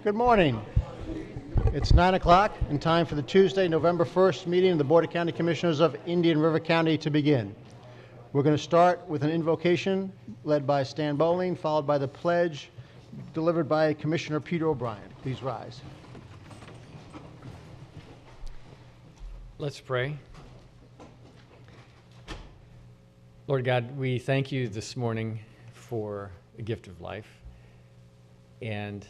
Good morning. It's 9 o'clock and time for the Tuesday, November 1st meeting of the Board of County Commissioners of Indian River County to begin. We're going to start with an invocation led by Stan Bowling, followed by the pledge delivered by Commissioner Peter O'Brien. Please rise. Let's pray. Lord God, we thank you this morning for the gift of life, and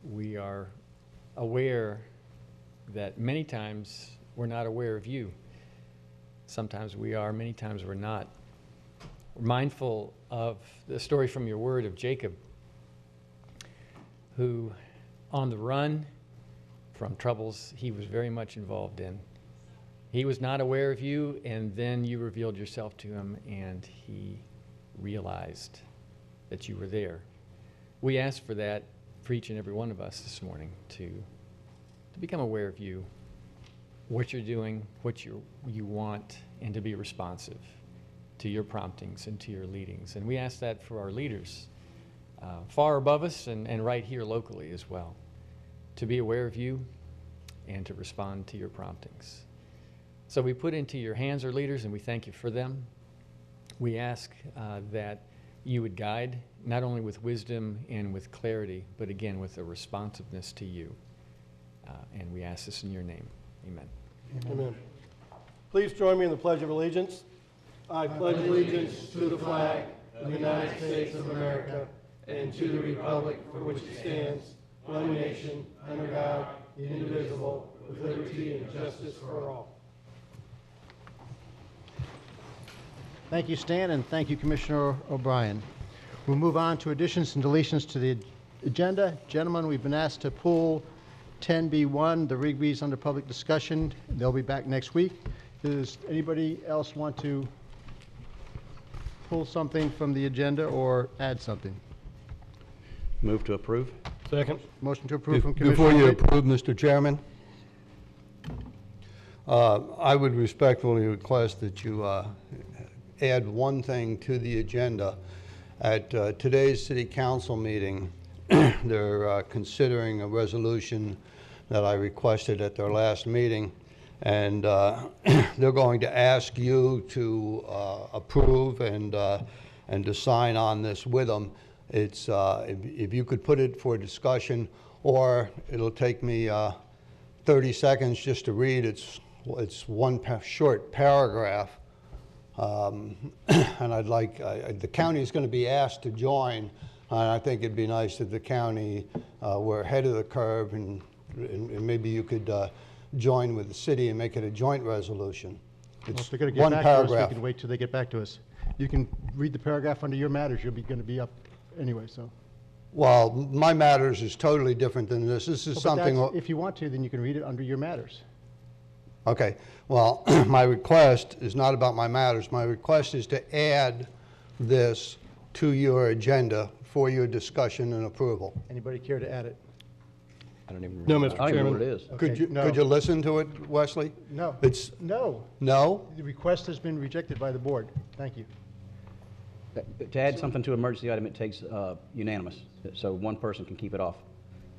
we are aware that many times we're not aware of you. Sometimes we are, many times we're not. We're mindful of the story from your word of Jacob, who on the run from troubles he was very much involved in. He was not aware of you, and then you revealed yourself to him, and he realized that you were there. We ask for that for each and every one of us this morning, to become aware of you, what you're doing, what you want, and to be responsive to your promptings and to your leadings. And we ask that for our leaders, far above us and right here locally as well, to be aware of you and to respond to your promptings. So we put into your hands our leaders, and we thank you for them. We ask that you would guide, not only with wisdom and with clarity, but again with a responsiveness to you. And we ask this in your name. Amen. Amen. Please join me in the Pledge of Allegiance. I pledge allegiance to the flag of the United States of America and to the republic for which it stands, one nation, under God, indivisible, with liberty and justice for all. Thank you, Stan, and thank you, Commissioner O'Brien. We'll move on to additions and deletions to the agenda. Gentlemen, we've been asked to pull 10B1, the Rigby's under public discussion. They'll be back next week. Does anybody else want to pull something from the agenda or add something? Move to approve. Second. Motion to approve from Commissioner. Before you Rigby. approve, Mr. Chairman, I would respectfully request that you add one thing to the agenda. At today's City Council meeting, they're considering a resolution that I requested at their last meeting, and they're going to ask you to approve and to sign on this with them. It's if you could put it for discussion, or it'll take me 30 seconds just to read. It's one short paragraph. And I'd like, the county is going to be asked to join, and I think it'd be nice if the county were ahead of the curve, and maybe you could join with the city and make it a joint resolution. Well, It's if they're going to get one back paragraph. to us, we can wait till they get back to us. You can read the paragraph under your matters. You're going to be up anyway, so. Well, my matters is totally different than this. This is But something. if you want to, then you can read it under your matters. Okay, well, my request is not about my matters. My request is to add this to your agenda for your discussion and approval. Anybody care to add it? I don't even No, remember. Mr. I don't even know Chairman. what it is. Okay, no. Could you listen to it, Wesley? No. It's, No. no? The request has been rejected by the board. Thank you. To add something to an emergency item, it takes unanimous, so one person can keep it off.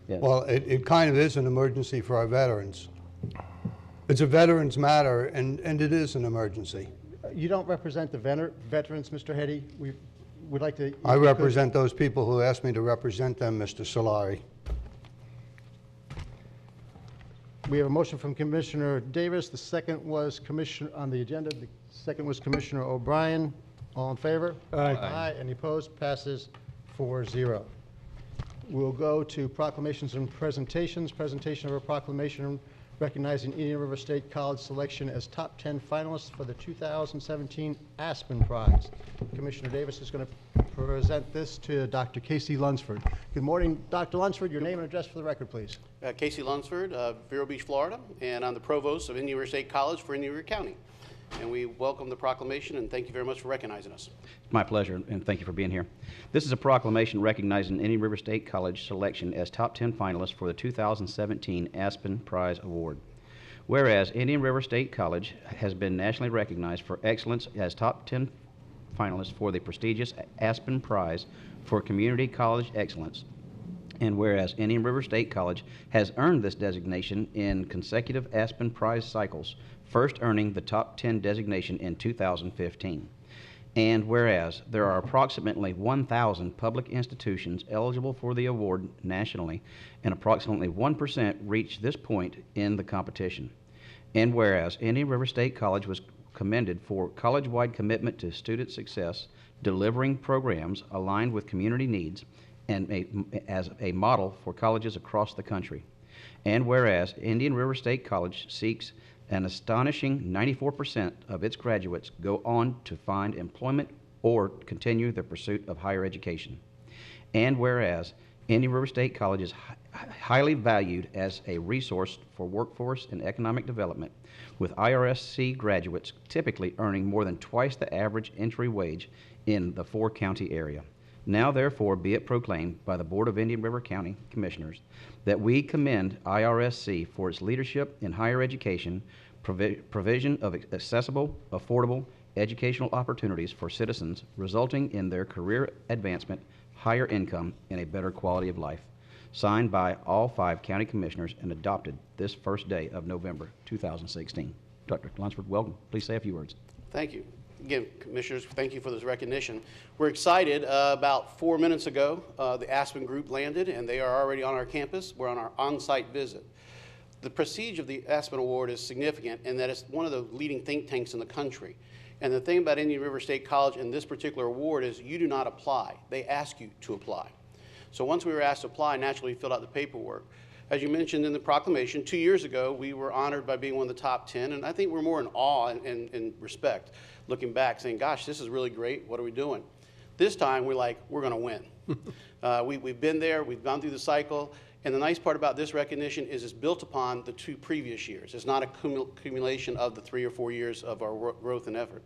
Yeah. Well, it kind of is an emergency for our veterans. It's a veterans matter, and it is an emergency. You don't represent the veterans, Mr. Heddy. We would like to. I represent those people who asked me to represent them, Mr. Solari. We have a motion from Commissioner Davis. The second was Commissioner on the agenda. The second was Commissioner O'Brien. All in favor? Aye. Aye. Any opposed? Passes 4-0. We'll go to proclamations and presentations. Presentation of a proclamation recognizing Indian River State College selection as top 10 finalists for the 2017 Aspen Prize. Commissioner Davis is going to present this to Dr. Casey Lunsford. Good morning, Dr. Lunsford. Your name and address for the record, please. Casey Lunsford, Vero Beach, Florida, and I'm the provost of Indian River State College for Indian River County. And we welcome the proclamation, and thank you very much for recognizing us. My pleasure, and thank you for being here. This is a proclamation recognizing Indian River State College selection as top 10 finalists for the 2017 Aspen Prize Award. Whereas Indian River State College has been nationally recognized for excellence as top 10 finalists for the prestigious Aspen Prize for Community College Excellence. And whereas Indian River State College has earned this designation in consecutive Aspen Prize cycles, first earning the top 10 designation in 2015. And whereas there are approximately 1,000 public institutions eligible for the award nationally, and approximately 1% reach this point in the competition. And whereas Indian River State College was commended for college-wide commitment to student success, delivering programs aligned with community needs, and as a model for colleges across the country. And whereas Indian River State College seeks an astonishing 94% of its graduates go on to find employment or continue their pursuit of higher education. And whereas Indian River State College is highly valued as a resource for workforce and economic development, with IRSC graduates typically earning more than twice the average entry wage in the four-county area. Now, therefore, be it proclaimed by the Board of Indian River County Commissioners that we commend IRSC for its leadership in higher education, provision of accessible, affordable educational opportunities for citizens, resulting in their career advancement, higher income, and a better quality of life. Signed by all 5 county commissioners and adopted this first day of November 2016. Dr. Lunsford, welcome. Please say a few words. Thank you. Again, Commissioners, thank you for this recognition. We're excited. About 4 minutes ago, the Aspen group landed, and they are already on our campus. We're on our on-site visit. The prestige of the Aspen Award is significant in that it's one of the leading think tanks in the country. And the thing about Indian River State College and this particular award is you do not apply. They ask you to apply. So once we were asked to apply, naturally we filled out the paperwork. As you mentioned in the proclamation, 2 years ago, we were honored by being one of the top 10, and I think we're more in awe and respect, looking back, saying, gosh, this is really great, what are we doing? This time, we're like, we're gonna win. We've been there, we've gone through the cycle, and the nice part about this recognition is it's built upon the 2 previous years. It's not a accumulation of the 3 or 4 years of our growth and effort.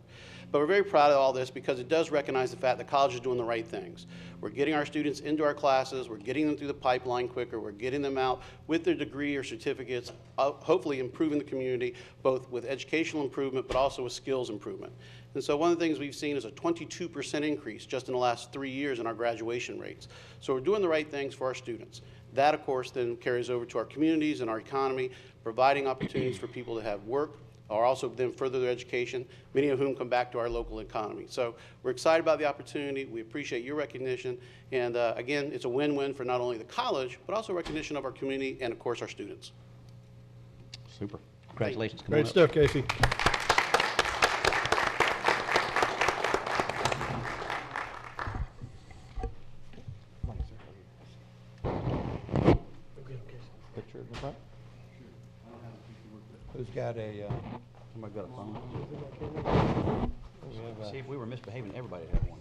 But we're very proud of all this because it does recognize the fact that college is doing the right things. We're getting our students into our classes, we're getting them through the pipeline quicker, we're getting them out with their degree or certificates, hopefully improving the community, both with educational improvement, but also with skills improvement. And so one of the things we've seen is a 22% increase just in the last 3 years in our graduation rates. So we're doing the right things for our students. That, of course, then carries over to our communities and our economy, providing opportunities for people to have work, or also then further their education, many of whom come back to our local economy. So we're excited about the opportunity. We appreciate your recognition. And again, it's a win-win for not only the college, but also recognition of our community and, of course, our students. Super. Congratulations. Come on Great up. stuff, Casey. Picture in the front? Who's got a, somebody got a phone? See, if we were misbehaving, everybody had one.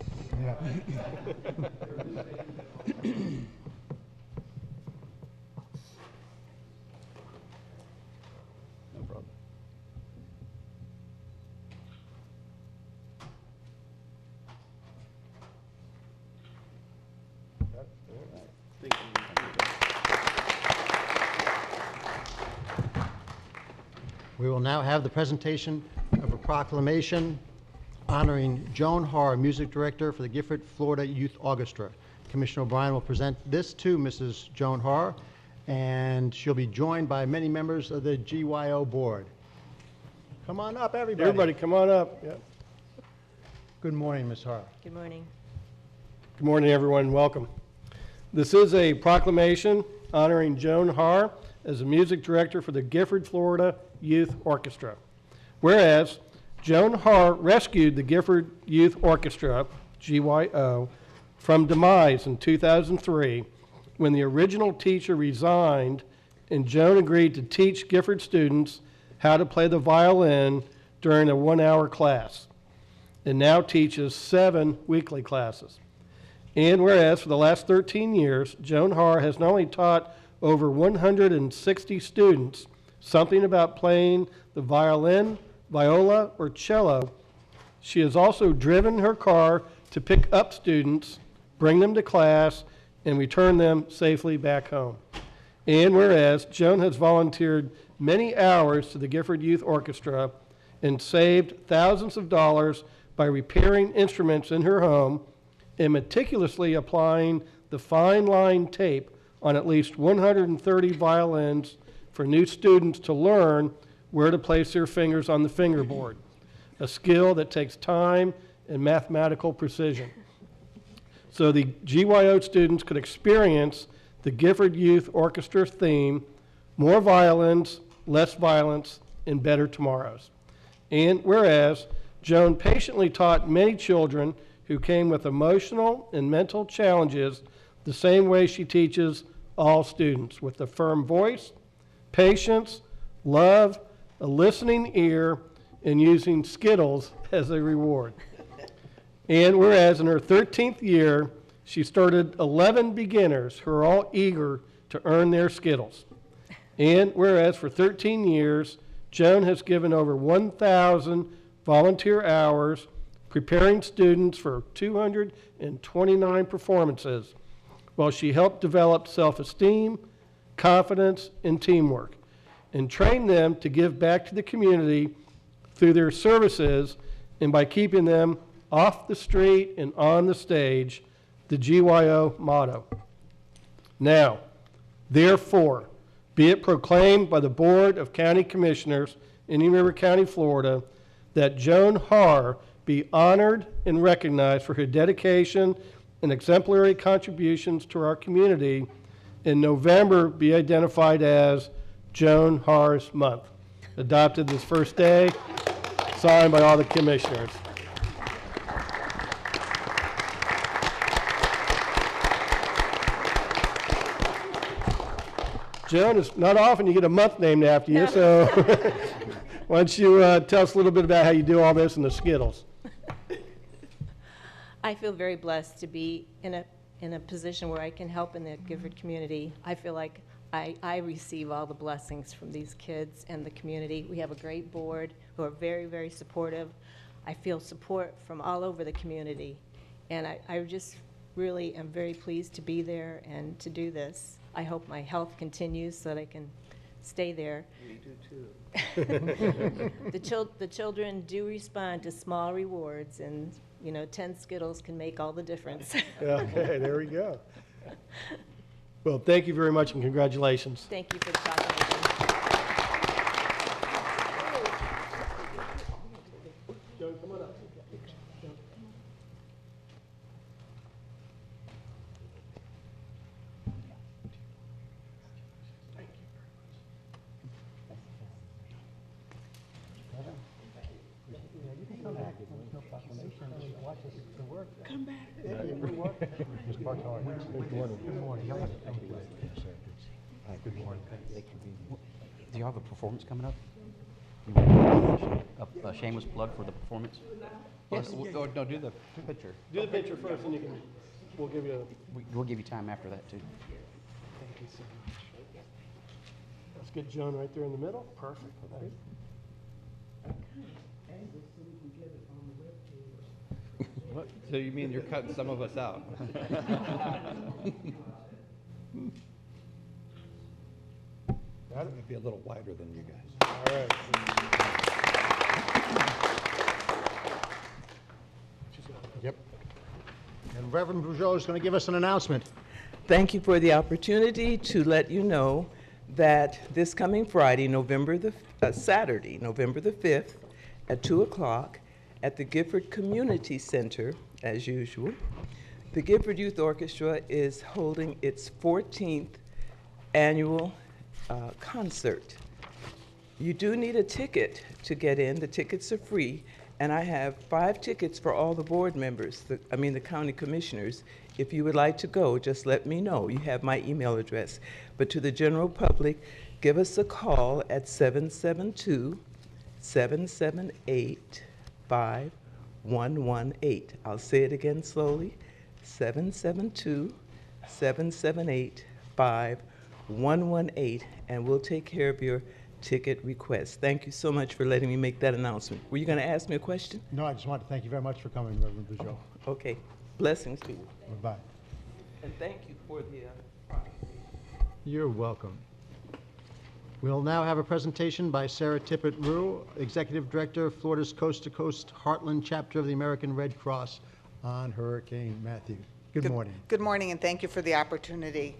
No problem. Thank you. We will now have the presentation of a proclamation honoring Joan Harr, Music Director for the Gifford, Florida Youth Orchestra. Commissioner O'Brien will present this to Mrs. Joan Harr, and she'll be joined by many members of the GYO board. Come on up, everybody. Everybody, come on up. Yep. Good morning, Ms. Harr. Good morning. Good morning, everyone. Welcome. This is a proclamation honoring Joan Harr as the music director for the Gifford, Florida Youth Orchestra. Whereas Joan Harr rescued the Gifford Youth Orchestra, GYO, from demise in 2003 when the original teacher resigned and Joan agreed to teach Gifford students how to play the violin during a 1-hour class, and now teaches 7 weekly classes. And whereas for the last 13 years, Joan Harr has not only taught over 160 students something about playing the violin, viola, or cello, she has also driven her car to pick up students, bring them to class, and return them safely back home. And whereas Joan has volunteered many hours to the Gifford Youth Orchestra and saved thousands of dollars by repairing instruments in her home and meticulously applying the fine line tape on at least 130 violins for new students to learn where to place their fingers on the fingerboard, a skill that takes time and mathematical precision. So the GYO students could experience the Gifford Youth Orchestra theme, more violins, less violence, and better tomorrows. And whereas Joan patiently taught many children who came with emotional and mental challenges the same way she teaches all students, with a firm voice, patience, love, a listening ear, and using Skittles as a reward. And whereas in her 13th year, she started 11 beginners who are all eager to earn their Skittles. And whereas for 13 years, Joan has given over 1,000 volunteer hours preparing students for 229 performances, while she helped develop self-esteem, confidence, and teamwork, and train them to give back to the community through their services and by keeping them off the street and on the stage, the GYO motto. Now, therefore, be it proclaimed by the Board of County Commissioners in Indian River County, Florida, that Joan Har be honored and recognized for her dedication and exemplary contributions to our community, in November be identified as Joan Har's Month. Adopted this first day, signed by all the commissioners. Joan, it's not often you get a month named after you, so why don't you tell us a little bit about how you do all this and the Skittles? I feel very blessed to be in a position where I can help in the Gifford community. I feel like I receive all the blessings from these kids and the community. We have a great board who are very, very supportive. I feel support from all over the community. And I just really am very pleased to be there and to do this. I hope my health continues so that I can stay there. We do too. The children do respond to small rewards, and 10 Skittles can make all the difference. Okay, there we go. Well, thank you very much and congratulations. Thank you for the proclamation. Joan, come on up. Do you have a performance coming up? You want a shameless plug for the performance? Yes. No, do the picture. Do the picture first, and we'll give you We'll give you time after that, too. Thank you so much. Let's get Joan right there in the middle. Perfect. Nice. What? So you mean you're cutting some of us out? That would be a little wider than you guys. All right. Yep. And Reverend Bourgeot is going to give us an announcement. Thank you for the opportunity to let you know that this coming Friday, Saturday, November the 5th, at 2 o'clock, at the Gifford Community Center, as usual, the Gifford Youth Orchestra is holding its 14th annual concert. You do need a ticket to get in. The tickets are free, and I have 5 tickets for all the board members, the county commissioners. If you would like to go, just let me know. You have my email address. But to the general public, give us a call at 772-778-5118. I'll say it again slowly, 772-778-5118, and we'll take care of your ticket request. Thank you so much for letting me make that announcement. Were you going to ask me a question? No, I just want to thank you very much for coming, Reverend Bourgeot. Okay. Blessings to you. Bye-bye. And thank you for the You're welcome. We'll now have a presentation by Sarah Tippett-Rue, Executive Director, Florida's Coast to Coast Heartland Chapter of the American Red Cross, on Hurricane Matthew. Good morning. Good morning, and thank you for the opportunity.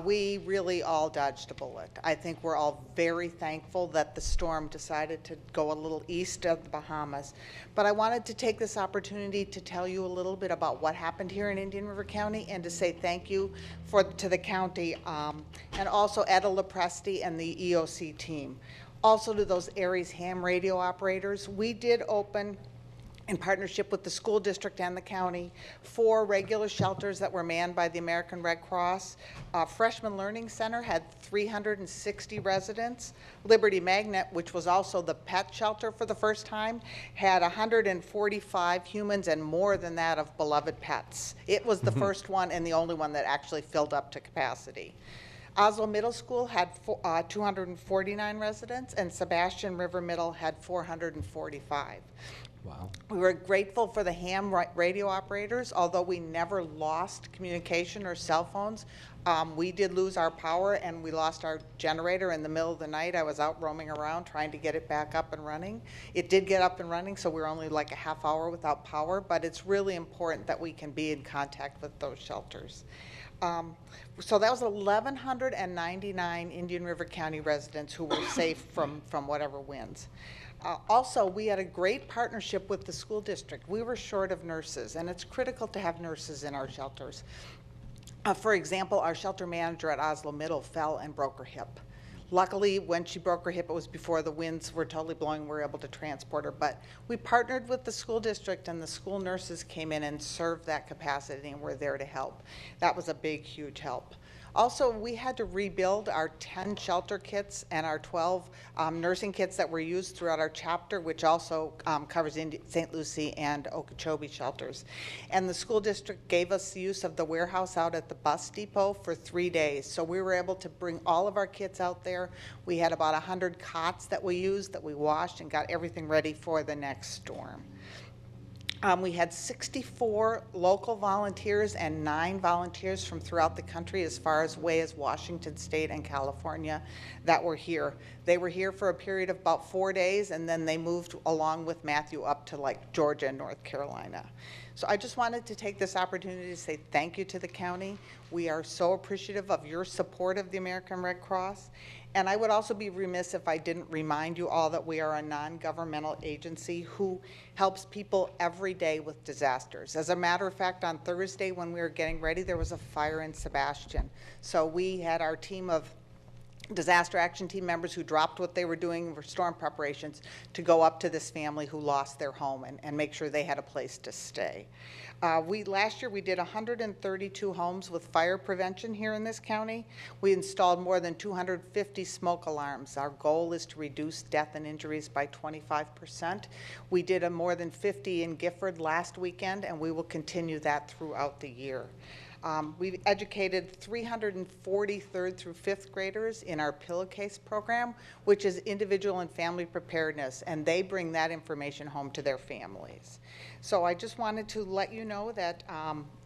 We really all dodged a bullet. I think we're all very thankful that the storm decided to go a little east of the Bahamas. But I wanted to take this opportunity to tell you a little bit about what happened here in Indian River County and to say thank you to the county and also Etta Lepresti and the EOC team. Also to those Aries ham radio operators. We did open, in partnership with the school district and the county, 4 regular shelters that were manned by the American Red Cross. Freshman Learning Center had 360 residents. Liberty Magnet, which was also the pet shelter for the first time, had 145 humans and more than that of beloved pets. It was the first one and the only one that actually filled up to capacity. Oslo Middle School had 249 residents, and Sebastian River Middle had 445. Wow. We were grateful for the ham radio operators, although we never lost communication or cell phones. We did lose our power, and we lost our generator in the middle of the night. I was out roaming around trying to get it back up and running. It did get up and running, so we were only like a half hour without power, but it's really important that we can be in contact with those shelters. So that was 1,199 Indian River County residents who were safe from whatever winds. Also, we had a great partnership with the school district. We were short of nurses, and it's critical to have nurses in our shelters. For example, our shelter manager at Oslo Middle fell and broke her hip. Luckily, when she broke her hip, it was before the winds were totally blowing. We were able to transport her. But we partnered with the school district, and the school nurses came in and served that capacity and were there to help. That was a big, huge help. Also, we had to rebuild our 10 shelter kits and our 12 nursing kits that were used throughout our chapter, which also covers St. Lucie and Okeechobee shelters. And the school district gave us the use of the warehouse out at the bus depot for 3 days. So we were able to bring all of our kits out there. We had about 100 cots that we used, that we washed, and got everything ready for the next storm. We had 64 local volunteers and 9 volunteers from throughout the country, as far away as Washington State and California, that were here. They were here for a period of about 4 days, and then they moved along with Matthew up to like Georgia and North Carolina. So I just wanted to take this opportunity to say thank you to the county. We are so appreciative of your support of the American Red Cross. And I would also be remiss if I didn't remind you all that we are a non-governmental agency who helps people every day with disasters. As a matter of fact, on Thursday when we were getting ready, there was a fire in Sebastian. So we had our team of disaster action team members who dropped what they were doing for storm preparations to go up to this family who lost their home and make sure they had a place to stay. Last year we did 132 homes with fire prevention here in this county. We installed more than 250 smoke alarms. Our goal is to reduce death and injuries by 25%. We did more than 50 in Gifford last weekend, and we will continue that throughout the year. We've educated 340 3rd through 5th graders in our pillowcase program, which is individual and family preparedness, and they bring that information home to their families. So I just wanted to let you know that,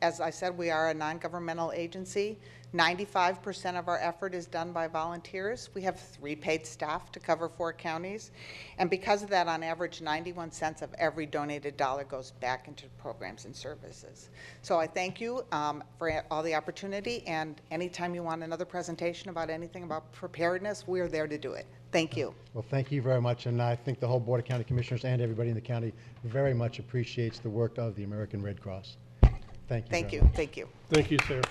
as I said, we are a non-governmental agency. 95% of our effort is done by volunteers. We have 3 paid staff to cover 4 counties. And because of that, on average, 91 cents of every donated dollar goes back into programs and services. So I thank you for all the opportunity, and anytime you want another presentation about anything about preparedness, we're there to do it. Thank you. Well, thank you very much, and I think the whole Board of County Commissioners and everybody in the county very much appreciates the work of the American Red Cross. Thank you. Thank very you. much. Thank you. Thank you, sir.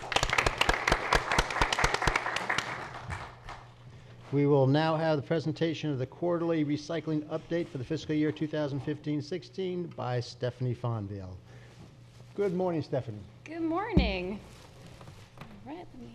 We will now have the presentation of the quarterly recycling update for the fiscal year 2015-16 by Stephanie Fonville. Good morning, Stephanie. Good morning. All right, let me.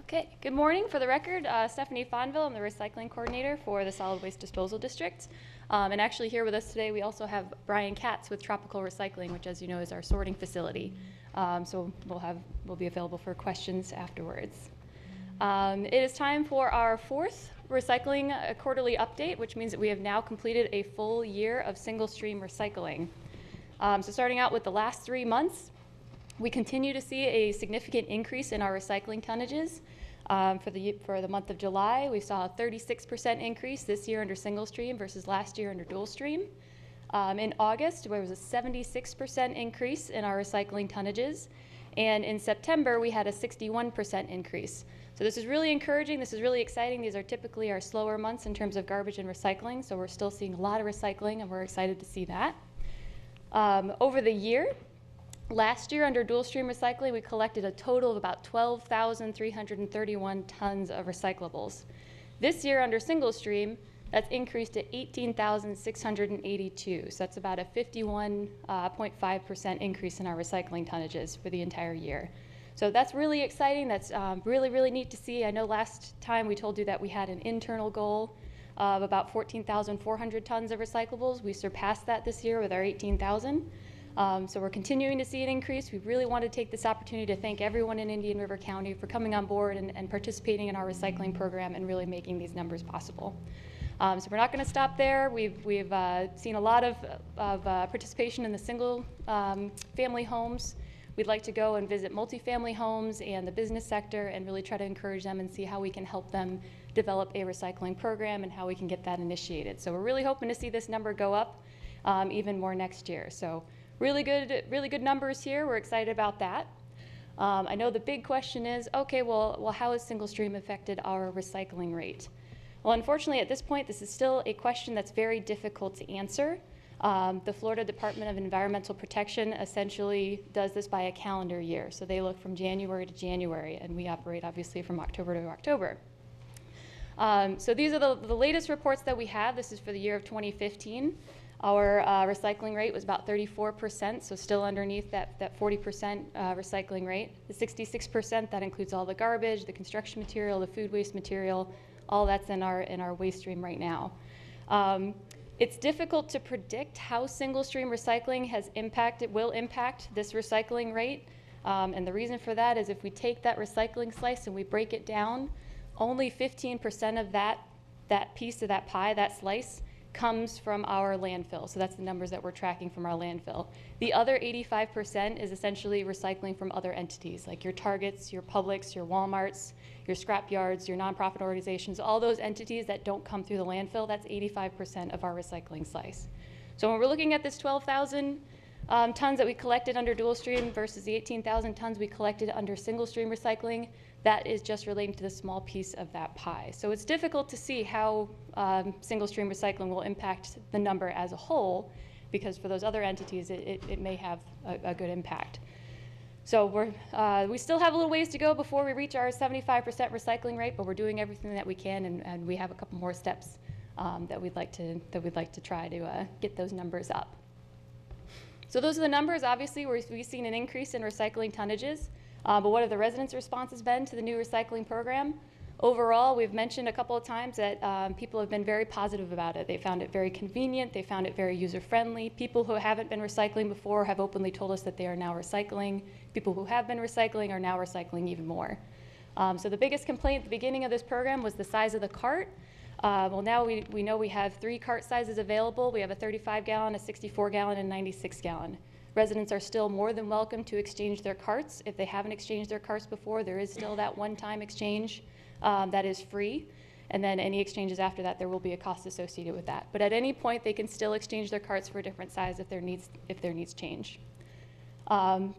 Okay, good morning. For the record, Stephanie Fonville, I'm the recycling coordinator for the Solid Waste Disposal District. And actually here with us today, we also have Brian Katz with Tropical Recycling, which, as you know, is our sorting facility. So we'll be available for questions afterwards. It is time for our 4th recycling quarterly update, which means that we have now completed a full year of single stream recycling. So starting out with the last 3 months, we continue to see a significant increase in our recycling tonnages. For the month of July, we saw a 36% increase this year under single stream versus last year under dual stream. In August, there was a 76% increase in our recycling tonnages. And in September, we had a 61% increase. So this is really encouraging. This is really exciting. These are typically our slower months in terms of garbage and recycling. So we're still seeing a lot of recycling, and we're excited to see that. Over the year, last year under dual stream recycling, we collected a total of about 12,331 tons of recyclables. This year under single stream, that's increased to 18,682. So that's about a 51.5% increase in our recycling tonnages for the entire year. So that's really exciting. That's really, really neat to see. I know last time we told you that we had an internal goal of about 14,400 tons of recyclables. We surpassed that this year with our 18,000. So we're continuing to see an increase. We really want to take this opportunity to thank everyone in Indian River County for coming on board and participating in our recycling program and really making these numbers possible. So we're not going to stop there. We've seen a lot of participation in the single family homes. We'd like to go and visit multifamily homes and the business sector and really try to encourage them and see how we can help them develop a recycling program and how we can get that initiated. So we're really hoping to see this number go up even more next year. So really good numbers here. We're excited about that. I know the big question is, okay, well, how has single stream affected our recycling rate? Well, unfortunately, at this point, this is still a question that's very difficult to answer. The Florida Department of Environmental Protection essentially does this by a calendar year. So they look from January to January, and we operate, obviously, from October to October. So these are the latest reports that we have. This is for the year of 2015. Our recycling rate was about 34%, so still underneath that 40% recycling rate. The 66%, that includes all the garbage, the construction material, the food waste material, all that's in our waste stream right now. It's difficult to predict how single stream recycling will impact this recycling rate. And the reason for that is if we take that recycling slice and we break it down, only 15% of that piece of that pie, that slice, comes from our landfill. So that's the numbers that we're tracking from our landfill. The other 85% is essentially recycling from other entities, like your Targets, your Publix, your Walmarts, your scrap yards, your nonprofit organizations, all those entities that don't come through the landfill. That's 85% of our recycling slice. So when we're looking at this 12,000 tons that we collected under dual stream versus the 18,000 tons we collected under single stream recycling, that is just relating to the small piece of that pie. So it's difficult to see how single stream recycling will impact the number as a whole, because for those other entities, it may have a good impact. So we still have a little ways to go before we reach our 75% recycling rate, but we're doing everything that we can, and we have a couple more steps that we'd like to try to get those numbers up. So those are the numbers. Obviously, we've seen an increase in recycling tonnages. But what have the residents' responses been to the new recycling program? Overall, we've mentioned a couple of times that people have been very positive about it. They found it very convenient. They found it very user-friendly. People who haven't been recycling before have openly told us that they are now recycling. People who have been recycling are now recycling even more. So the biggest complaint at the beginning of this program was the size of the cart. Well, now we know we have 3 cart sizes available. We have a 35-gallon, a 64-gallon, and 96-gallon. Residents are still more than welcome to exchange their carts. If they haven't exchanged their carts before, there is still that one-time exchange that is free. And then any exchanges after that, there will be a cost associated with that. But at any point, they can still exchange their carts for a different size if their needs change.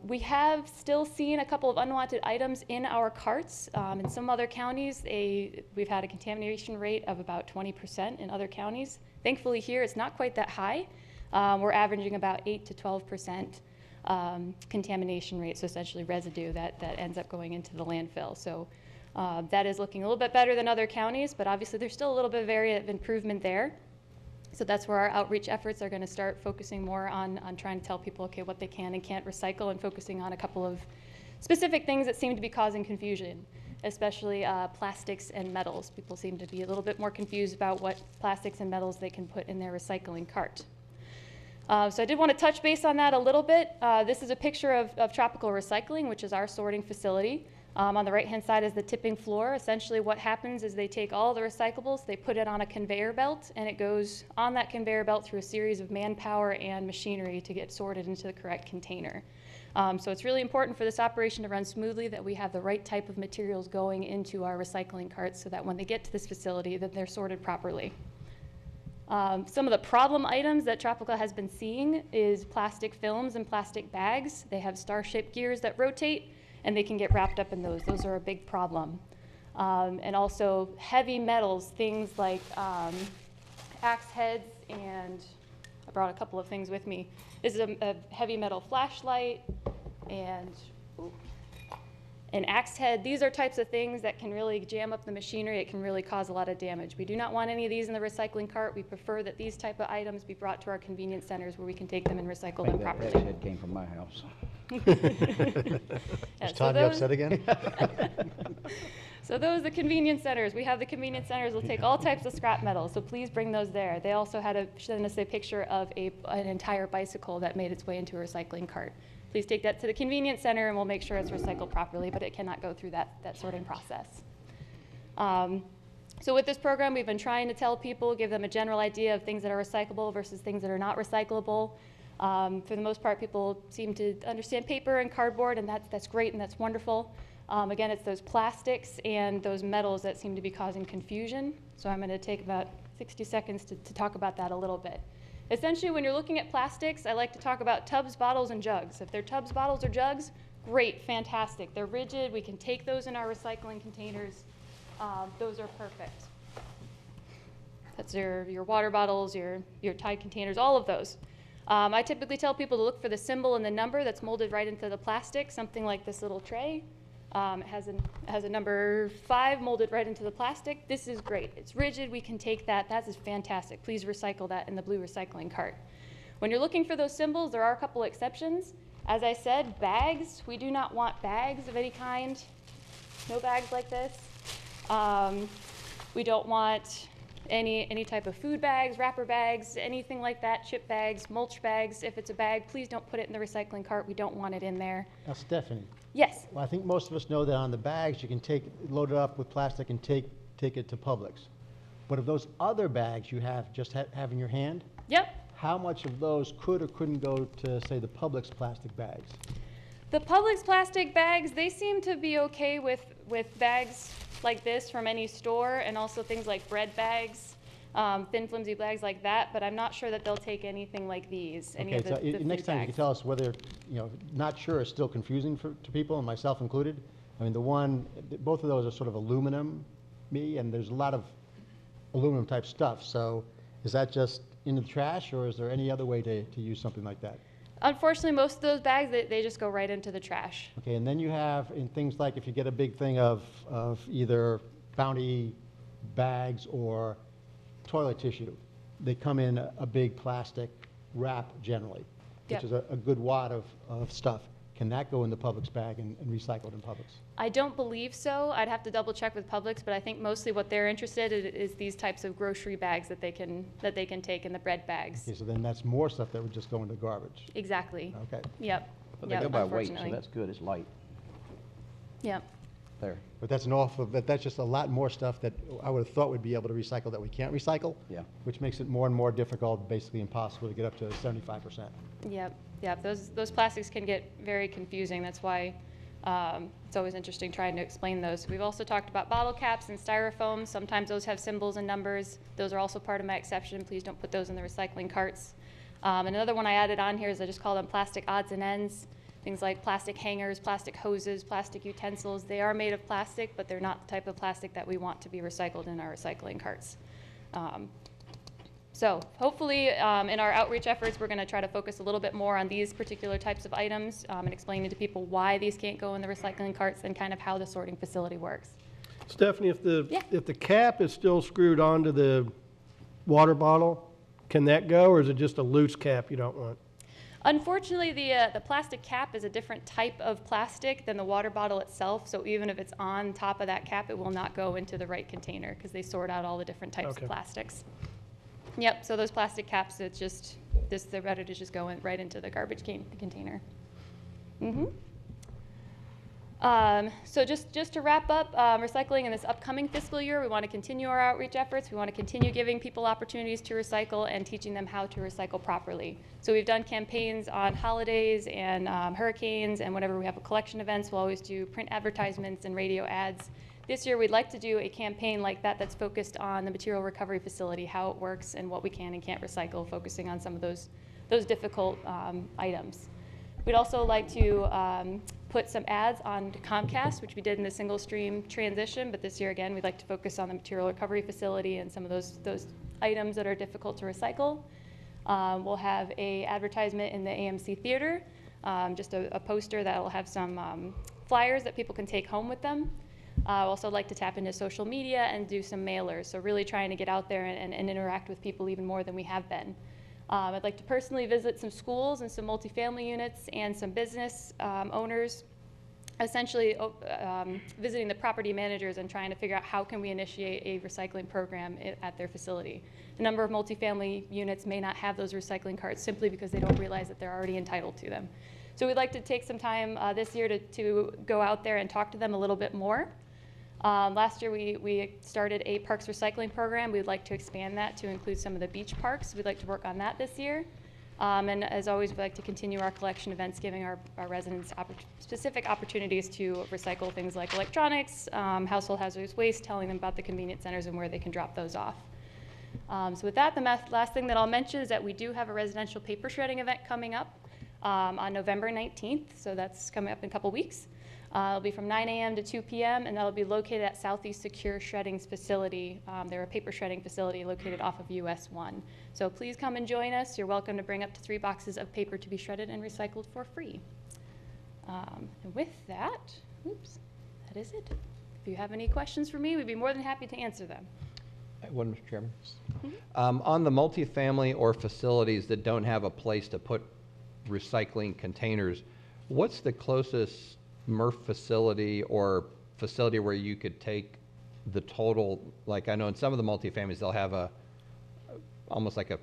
We have still seen a couple of unwanted items in our carts. In some other counties, we've had a contamination rate of about 20% in other counties. Thankfully here, it's not quite that high. We're averaging about 8 to 12% contamination rate, so essentially residue that ends up going into the landfill. So that is looking a little bit better than other counties, but obviously there's still a little bit of area of improvement there. So that's where our outreach efforts are going to start focusing more on trying to tell people, okay, what they can and can't recycle, and focusing on a couple of specific things that seem to be causing confusion, especially plastics and metals. People seem to be a little bit more confused about what plastics and metals they can put in their recycling cart. So I did want to touch base on that a little bit. This is a picture of Tropical Recycling, which is our sorting facility. On the right-hand side is the tipping floor. Essentially what happens is they take all the recyclables, they put it on a conveyor belt, and it goes on that conveyor belt through a series of manpower and machinery to get sorted into the correct container. So it's really important for this operation to run smoothly, that we have the right type of materials going into our recycling carts so that when they get to this facility that they're sorted properly. Some of the problem items that Tropical has been seeing is plastic films and plastic bags. They have star-shaped gears that rotate, and they can get wrapped up in those. Those are a big problem. And also heavy metals, things like axe heads, and I brought a couple of things with me. This is a heavy metal flashlight and an axe head. These are types of things that can really jam up the machinery. It can really cause a lot of damage. We do not want any of these in the recycling cart. We prefer that these type of items be brought to our convenience centers where we can take them and recycle them properly. That head came from my house. Yeah, Is Tanya upset again? So those are the convenience centers. We have the convenience centers will take all types of scrap metal, so please bring those there. They also had sent us a picture of an entire bicycle that made its way into a recycling cart. Please take that to the convenience center and we'll make sure it's recycled properly, but it cannot go through that sorting process. So with this program, we've been trying to tell people, give them a general idea of things that are recyclable versus things that are not recyclable. For the most part, people seem to understand paper and cardboard, and that's great and that's wonderful. Again, it's those plastics and those metals that seem to be causing confusion. So I'm going to take about 60 seconds to talk about that a little bit. Essentially, when you're looking at plastics, I like to talk about tubs, bottles, and jugs. If they're tubs, bottles, or jugs, great, fantastic. They're rigid. We can take those in our recycling containers. Those are perfect. That's your water bottles, your Tide containers, all of those. I typically tell people to look for the symbol and the number that's molded right into the plastic, something like this little tray. It has a number 5 molded right into the plastic. This is great. It's rigid. We can take that. That is fantastic. Please recycle that in the blue recycling cart. When you're looking for those symbols, there are a couple exceptions. As I said, bags. We do not want bags of any kind. No bags like this. We don't want any type of food bags, wrapper bags, anything like that, chip bags, mulch bags. If it's a bag, please don't put it in the recycling cart. We don't want it in there. Now, Stephanie. Yes. Well, I think most of us know that on the bags, you can load it up with plastic and take it to Publix. But of those other bags you have have in your hand, Yep. how much of those could or couldn't go to, say, the Publix plastic bags? The Publix plastic bags, they seem to be okay with bags like this from any store, and also things like bread bags, thin flimsy bags like that, but I'm not sure that they'll take anything like these, any of the food next time you can bags. tell us whether, not sure is still confusing to people, and myself included. I mean, both of those are sort of aluminum, and there's a lot of aluminum type stuff. So is that just in the trash, or is there any other way to use something like that? Unfortunately, most of those bags, they just go right into the trash. Okay, and then you have in things like if you get a big thing of either Bounty bags or toilet tissue, they come in a big plastic wrap generally, which Yep. is a good wad of stuff. Can that go in the Publix bag and recycled in Publix? I don't believe so. I'd have to double check with Publix, but I think mostly what they're interested in is these types of grocery bags that they can take in the bread bags. Okay, so then that's more stuff that would just go into garbage. Exactly. Okay. Yep. But they Yep, go by weight, so unfortunately. that's good. It's light. Yep. There. But that's just a lot more stuff that I would have thought we'd be able to recycle that we can't recycle. Yeah. Which makes it more and more difficult, basically impossible to get up to 75%. Yep, yep. Those plastics can get very confusing. That's why it's always interesting trying to explain those. We've also talked about bottle caps and styrofoam. Sometimes those have symbols and numbers. Those are also part of my exception. Please don't put those in the recycling carts. Another one I added on here is I just call them plastic odds and ends. Things like plastic hangers, plastic hoses, plastic utensils. They are made of plastic, but they're not the type of plastic that we want to be recycled in our recycling carts. So hopefully in our outreach efforts, we're going to try to focus a little bit more on these particular types of items and explaining to people why these can't go in the recycling carts and kind of how the sorting facility works. Stephanie, if Yeah. the cap is still screwed onto the water bottle, can that go, or is it just a loose cap you don't want? Unfortunately, the plastic cap is a different type of plastic than the water bottle itself, so even if it's on top of that cap, it will not go into the right container because they sort out all the different types Okay. of plastics. Yep, so those plastic caps, it's just, they're ready to just go right into the garbage container. So just to wrap up, recycling in this upcoming fiscal year, we want to continue our outreach efforts. We want to continue giving people opportunities to recycle and teaching them how to recycle properly. So we've done campaigns on holidays and hurricanes, and whenever we have a collection events, we'll always do print advertisements and radio ads. This year, we'd like to do a campaign like that that's focused on the material recovery facility, how it works and what we can and can't recycle, focusing on some of those difficult items. We'd also like to put some ads on Comcast, which we did in the single stream transition, but this year again, we'd like to focus on the material recovery facility and some of those items that are difficult to recycle. We'll have a advertisement in the AMC Theater, just a poster that will have some flyers that people can take home with them. I also like to tap into social media and do some mailers, so really trying to get out there and interact with people even more than we have been. I'd like to personally visit some schools and some multifamily units and some business owners, essentially visiting the property managers and trying to figure out how can we initiate a recycling program at their facility. A number of multifamily units may not have those recycling carts simply because they don't realize that they're already entitled to them. So we'd like to take some time this year to go out there and talk to them a little bit more. Last year we started a parks recycling program. We'd like to expand that to include some of the beach parks. We'd like to work on that this year. And as always, we'd like to continue our collection events, giving our residents specific opportunities to recycle things like electronics, household hazardous waste, telling them about the convenience centers and where they can drop those off. So with that, the last thing that I'll mention is that we do have a residential paper shredding event coming up on November 19th. So that's coming up in a couple weeks. It'll be from 9 a.m. to 2 p.m. and that'll be located at Southeast Secure Shredding's facility. They're a paper shredding facility located off of US 1. So please come and join us. You're welcome to bring up to 3 boxes of paper to be shredded and recycled for free. And with that, that is it. If you have any questions for me, we'd be more than happy to answer them. One, Mr. Chairman. On the multifamily or facilities that don't have a place to put recycling containers, what's the closest MRF facility or facility where you could take the total? Like I know in some of the multifamilies they'll have almost like a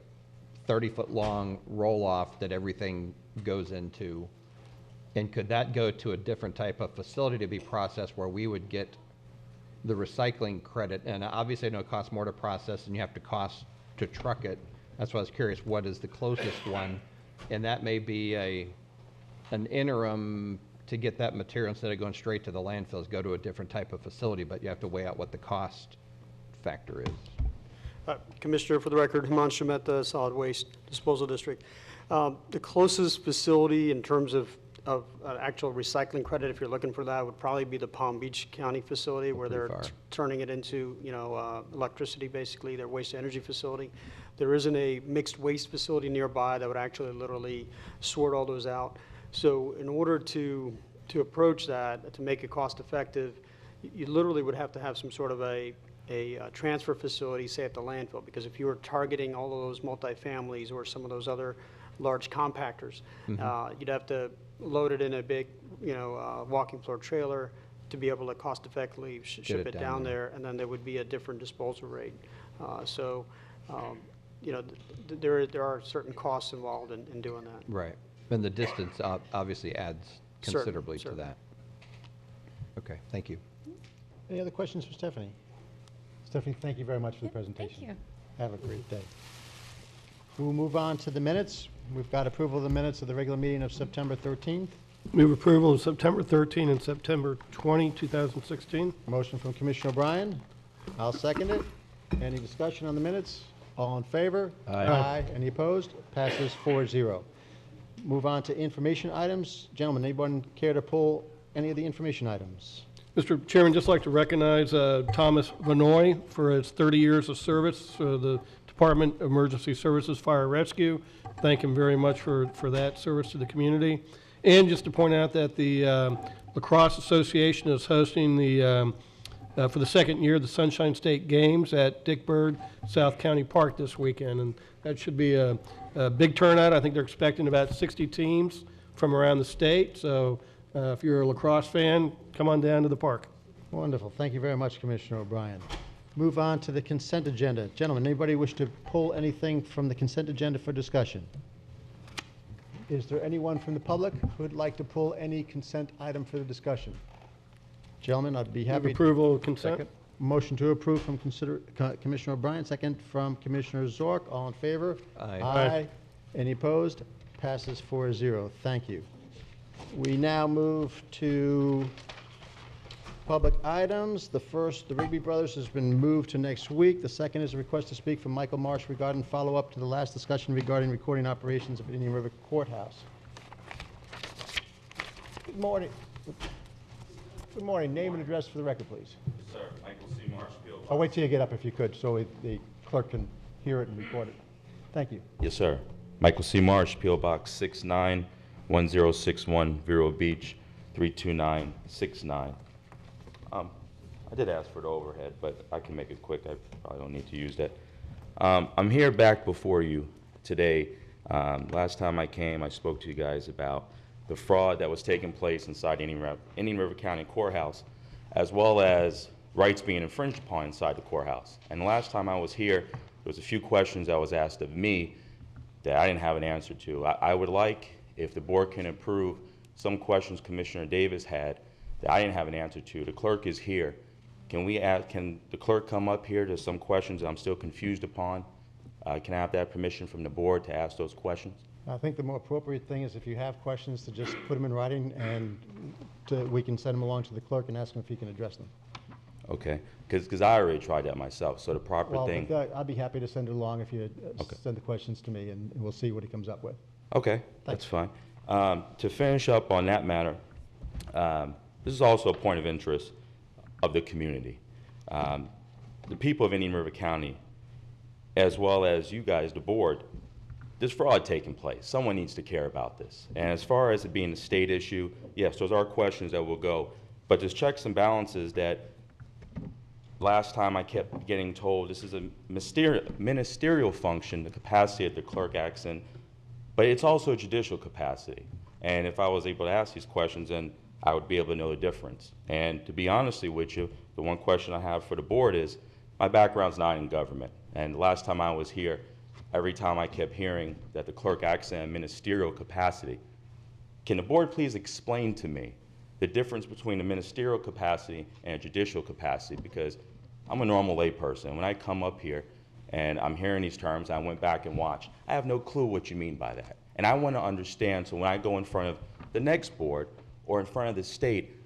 30-foot long roll-off that everything goes into, and could that go to a different type of facility to be processed where we would get the recycling credit? And obviously I know it costs more to process and you have to cost to truck it. That's why I was curious, what is the closest one? And that may be an interim to get that material, instead of going straight to the landfills, go to a different type of facility, but you have to weigh out what the cost factor is. Commissioner, for the record, Himanshu Mehta, Solid Waste Disposal District. The closest facility in terms of an actual recycling credit, if you're looking for that, would probably be the Palm Beach County facility, where they're turning it into, electricity, basically, their waste to energy facility. There isn't a mixed waste facility nearby that would actually literally sort all those out. So in order to approach that, to make it cost effective, you literally would have to have some sort of a transfer facility, say at the landfill, because if you were targeting all of those multifamilies or some of those other large compactors, you'd have to load it in a big, walking floor trailer to be able to cost effectively ship it down there, and then there would be a different disposal rate. There are certain costs involved in doing that. Right. And the distance obviously adds considerably to that. Okay, thank you. Any other questions for Stephanie? Stephanie, thank you very much for the presentation. Thank you. Have a great day. We'll move on to the minutes. We've got approval of the minutes of the regular meeting of September 13th. Move approval of September 13 and September 20, 2016. Motion from Commissioner O'Brien. I'll second it. Any discussion on the minutes? All in favor? Aye. Any opposed? Passes 4-0. Move on to information items. Gentlemen, anyone care to pull any of the information items? Mr. Chairman, just like to recognize Thomas Vanoy for his 30 years of service for the Department of Emergency Services Fire Rescue. Thank him very much for that service to the community. And just to point out that the Lacrosse Association is hosting for the second year the Sunshine State Games at Dick Bird South County Park this weekend, and that should be a big turnout. I think they're expecting about 60 teams from around the state, so if you're a lacrosse fan, come on down to the park. Wonderful. Thank you very much, Commissioner O'Brien. Move on to the consent agenda. Gentlemen, anybody wish to pull anything from the consent agenda for discussion? Is there anyone from the public who would like to pull any consent item for the discussion? Gentlemen, I'd be Move happy. approval of consent. Second. Motion to approve from Commissioner O'Brien, second from Commissioner Zork. All in favor? Aye. Aye. Any opposed? Passes 4-0. Thank you. We now move to public items. The first, the Rigby Brothers, has been moved to next week. The second is a request to speak from Michael Marsh regarding follow-up to the last discussion regarding recording operations of Indian River Courthouse. Good morning. Good morning. Name and address for the record, please. Sir, Michael C. Marshfield. I'll wait till you get up if you could, so the clerk can hear it and record it. Thank you. Yes, sir. Michael C. Marsh, P.O. Box 691061, Vero Beach, 32969. I did ask for the overhead, but I can make it quick. I probably don't need to use that. I'm here back before you today. Last time I came, I spoke to you guys about the fraud that was taking place inside Indian River County Courthouse, as well as rights being infringed upon inside the courthouse. And the last time I was here, there was a few questions that was asked of me that I didn't have an answer to. I would like, if the board can approve some questions Commissioner Davis had that I didn't have an answer to. The clerk is here. Can the clerk come up here to some questions that I'm still confused upon? Can I have that permission from the board to ask those questions? I think the more appropriate thing is if you have questions to just put them in writing and we can send them along to the clerk and ask him if he can address them. Okay, because I already tried that myself, so the proper Well, thing. I'll be happy to send it along if you Okay. send the questions to me and we'll see what he comes up with. Okay, that's fine. To finish up on that matter, this is also a point of interest of the community. The people of Indian River County, as well as you guys, the board, there's fraud taking place. Someone needs to care about this. And as far as it being a state issue, yes, those are questions that will go. But there's checks and balances that last time I kept getting told this is a ministerial function, the capacity that the clerk acts in, but it's also a judicial capacity. And if I was able to ask these questions, then I would be able to know the difference. And to be honestly with you, the one question I have for the board is, my background's not in government. And the last time I was here, every time I kept hearing that the clerk acts in a ministerial capacity. Can the board please explain to me the difference between a ministerial capacity and a judicial capacity? Because I'm a normal layperson. When I come up here and I'm hearing these terms, I went back and watched. I have no clue what you mean by that. And I want to understand, so when I go in front of the next board or in front of the state,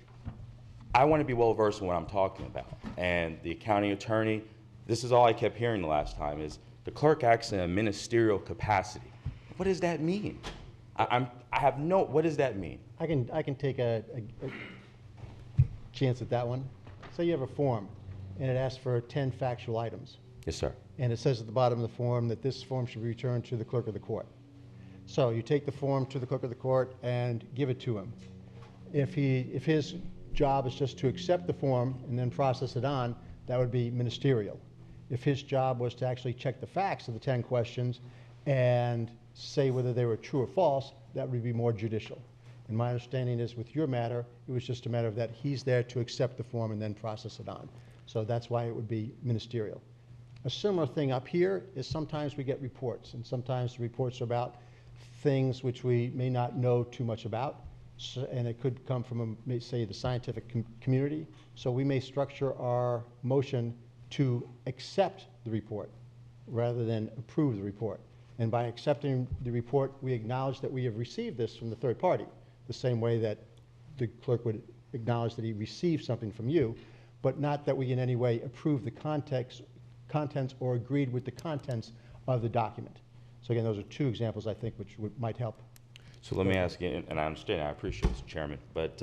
I want to be well versed in what I'm talking about. And the county attorney, this is all I kept hearing the last time, is the clerk acts in a ministerial capacity. What does that mean? I have no, what does that mean? I can take a chance at that one. Say you have a form and it asks for 10 factual items. Yes, sir. And it says at the bottom of the form that this form should be returned to the clerk of the court. So you take the form to the clerk of the court and give it to him. If his job is just to accept the form and then process it on, that would be ministerial. If his job was to actually check the facts of the 10 questions and say whether they were true or false, that would be more judicial. And my understanding is with your matter, it was just a matter of that he's there to accept the form and then process it on. So that's why it would be ministerial. A similar thing up here is sometimes we get reports, and sometimes the reports are about things which we may not know too much about, and it could come from, say, the scientific community. So we may structure our motion to accept the report rather than approve the report. And by accepting the report, we acknowledge that we have received this from the third party, the same way that the clerk would acknowledge that he received something from you, but not that we in any way approve the contents or agreed with the contents of the document. So again, those are two examples, I think, which might help. So let me ask you, and I understand, I appreciate this, Chairman, but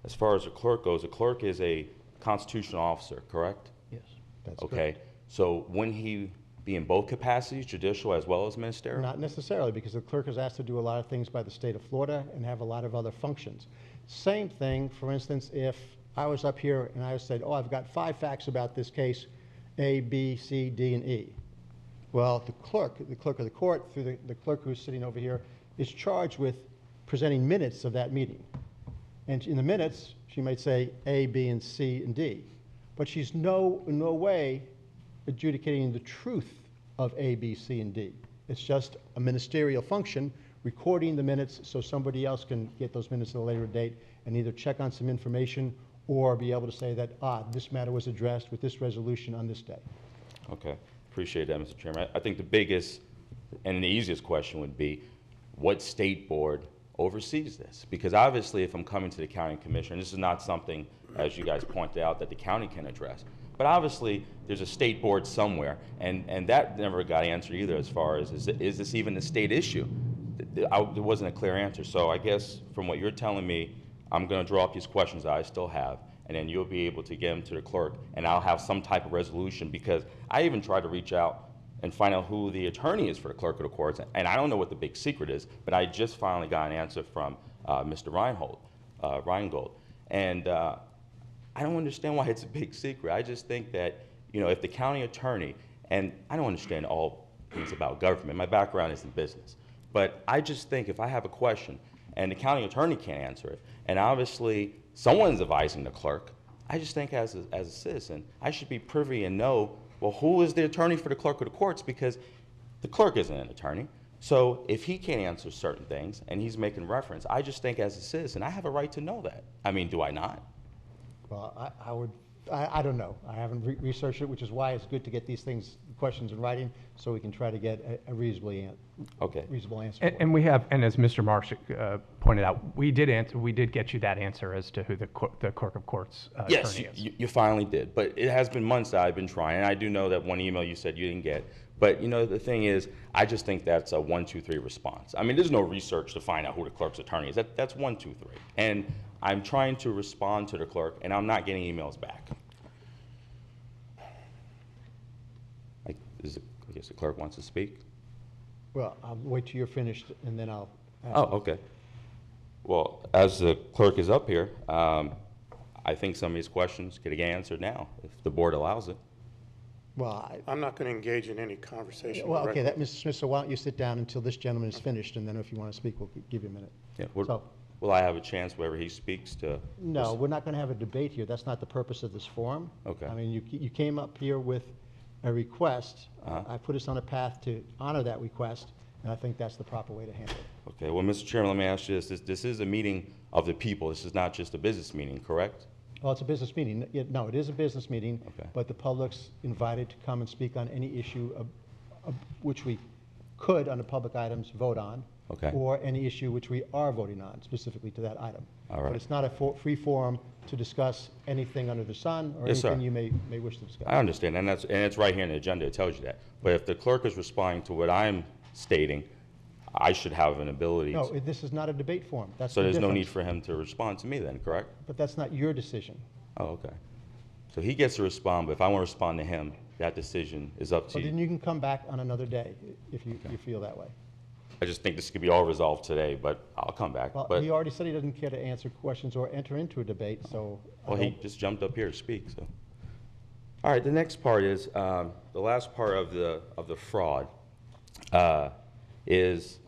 as far as the clerk goes, the clerk is a constitutional officer, correct? Yes, that's Okay, so wouldn't he be in both capacities, judicial as well as ministerial? Not necessarily, because the clerk is asked to do a lot of things by the state of Florida and have a lot of other functions. Same thing, for instance, if I was up here and I said, oh, I've got 5 facts about this case, A, B, C, D, and E. Well, the clerk of the court, through the clerk who's sitting over here, is charged with presenting minutes of that meeting. And in the minutes, she might say A, B, and C, and D. But she's in no way adjudicating the truth of A, B, C, and D. It's just a ministerial function, recording the minutes so somebody else can get those minutes at a later date and either check on some information or be able to say that, this matter was addressed with this resolution on this day. Okay, appreciate that, Mr. Chairman. I think the biggest and the easiest question would be, what state board oversees this? Because obviously, if I'm coming to the county commissioner, this is not something, as you guys pointed out, that the county can address. But obviously, there's a state board somewhere, and that never got answered either as far as, is this even a state issue? There wasn't a clear answer. So I guess from what you're telling me, I'm going to draw up these questions that I still have, and then you'll be able to get them to the clerk, and I'll have some type of resolution, because I even tried to reach out and find out who the attorney is for the clerk of the courts, and I don't know what the big secret is, but I just finally got an answer from Mr. Reingold, and I don't understand why it's a big secret. I just think that, you know, if the county attorney, and I don't understand all things about government, my background is in business, but I just think if I have a question and the county attorney can't answer it, and obviously someone's advising the clerk, I just think as a citizen, I should be privy and know, well, who is the attorney for the clerk of the courts? Because the clerk isn't an attorney. So if he can't answer certain things and he's making reference, I just think as a citizen, I have a right to know that. I mean, do I not? Well, I don't know. I haven't researched it, which is why it's good to get these questions in writing, so we can try to get a reasonable answer. And we have, and as Mr. Marsh pointed out, we did get you that answer as to who the clerk of courts yes, attorney is. You finally did, but it has been months that I've been trying, and I do know that one email you said you didn't get. But you know, the thing is, I just think that's a 1, 2, 3 response. I mean, there's no research to find out who the clerk's attorney is. That's 1, 2, 3. And I'm trying to respond to the clerk, and I'm not getting emails back. I guess the clerk wants to speak. Well, I'll wait till you're finished, and then I'll ask. Oh, okay. Well, as the clerk is up here, I think some of these questions could get answered now, if the board allows it. Well, I'm not going to engage in any conversation. well, okay, directly. Mr. Smith, so why don't you sit down until this gentleman is finished, and then if you want to speak, we'll give you a minute. Yeah. So- Will I have a chance whenever he speaks to? No, we're not going to have a debate here. That's not the purpose of this forum. Okay. I mean, you came up here with a request. Uh-huh. I put us on a path to honor that request, and I think that's the proper way to handle it. Okay, well, Mr. Chairman, let me ask you this. This is a meeting of the people. This is not just a business meeting, correct? Well, it's a business meeting. No, it is a business meeting, Okay. but the public's invited to come and speak on any issue of which we could, under public items, vote on. Okay. Or any issue which we are voting on, specifically to that item. All right. But it's not a free forum to discuss anything under the sun or Yes, sir. anything you may wish to discuss. I understand, and it's right here in the agenda. It tells you that. But if the clerk is responding to what I'm stating, I should have an ability No, to. this is not a debate forum. That's So the there's no difference. need for him to respond to me then, correct? But that's not your decision. Oh, okay. So he gets to respond, but if I want to respond to him, that decision is up to Well, you. then you can come back on another day if you feel that way. I just think this could be all resolved today, but I'll come back. Well, But, he already said he doesn't care to answer questions or enter into a debate, so. I well, he don't- just jumped up here to speak, so. All right, the next part is, the last part of the fraud is,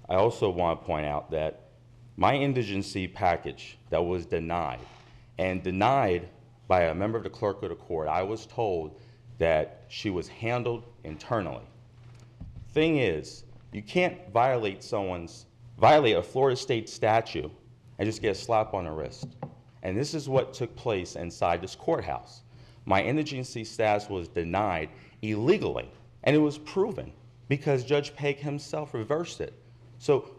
I also want to point out that my indigency package that was denied, and denied by a member of the clerk of the court, I was told that she was handled internally. Thing is, you can't violate a Florida state statute and just get a slap on the wrist. And this is what took place inside this courthouse. My indigency status was denied illegally, and it was proven because Judge Peg himself reversed it. So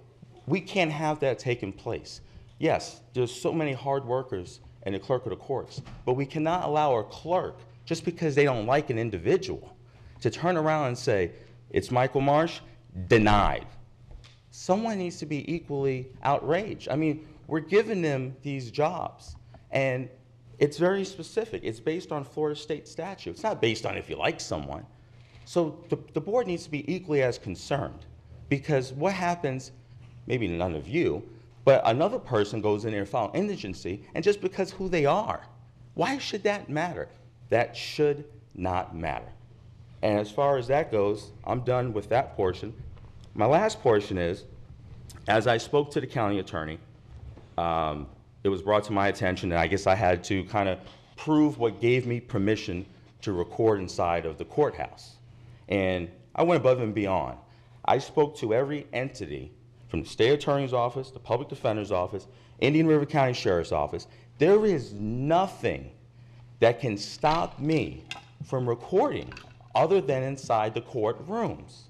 we can't have that taking place. Yes, there's so many hard workers in the clerk of the courts, but we cannot allow a clerk, just because they don't like an individual, to turn around and say, it's Michael Marsh, denied. Someone needs to be equally outraged. I mean, we're giving them these jobs, and it's very specific. It's based on Florida state statute. It's not based on if you like someone. So the board needs to be equally as concerned, because what happens, maybe none of you, but another person goes in there and files indigency, and just because who they are, why should that matter? That should not matter. And as far as that goes, I'm done with that portion. My last portion is, as I spoke to the county attorney, it was brought to my attention, and I guess I had to kind of prove what gave me permission to record inside of the courthouse. And I went above and beyond. I spoke to every entity from the state attorney's office, the public defender's office, Indian River County Sheriff's Office, There is nothing that can stop me from recording other than inside the courtrooms.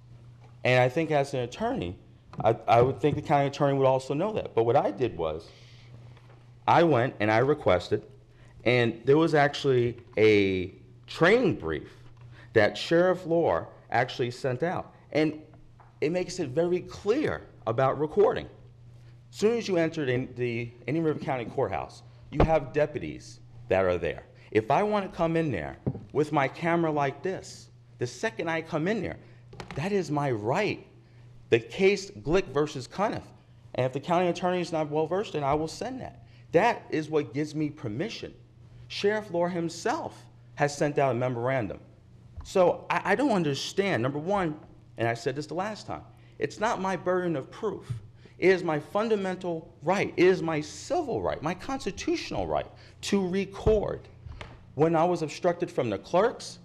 And I think as an attorney, I would think the county attorney would also know that. But what I did was, I went and I requested, and there was actually a training brief that Sheriff Lohr actually sent out. And it makes it very clear about recording. As soon as you enter the Indian River County Courthouse, you have deputies that are there. If I want to come in there with my camera like this, the second I come in there, that is my right. The case Glick versus Cuniff. And if the county attorney is not well versed in it, I will send that. That is what gives me permission. Sheriff Lohr himself has sent out a memorandum. So I don't understand. Number one, and I said this the last time, it's not my burden of proof. It is my fundamental right. It is my civil right, my constitutional right to record. When I was obstructed from the clerks,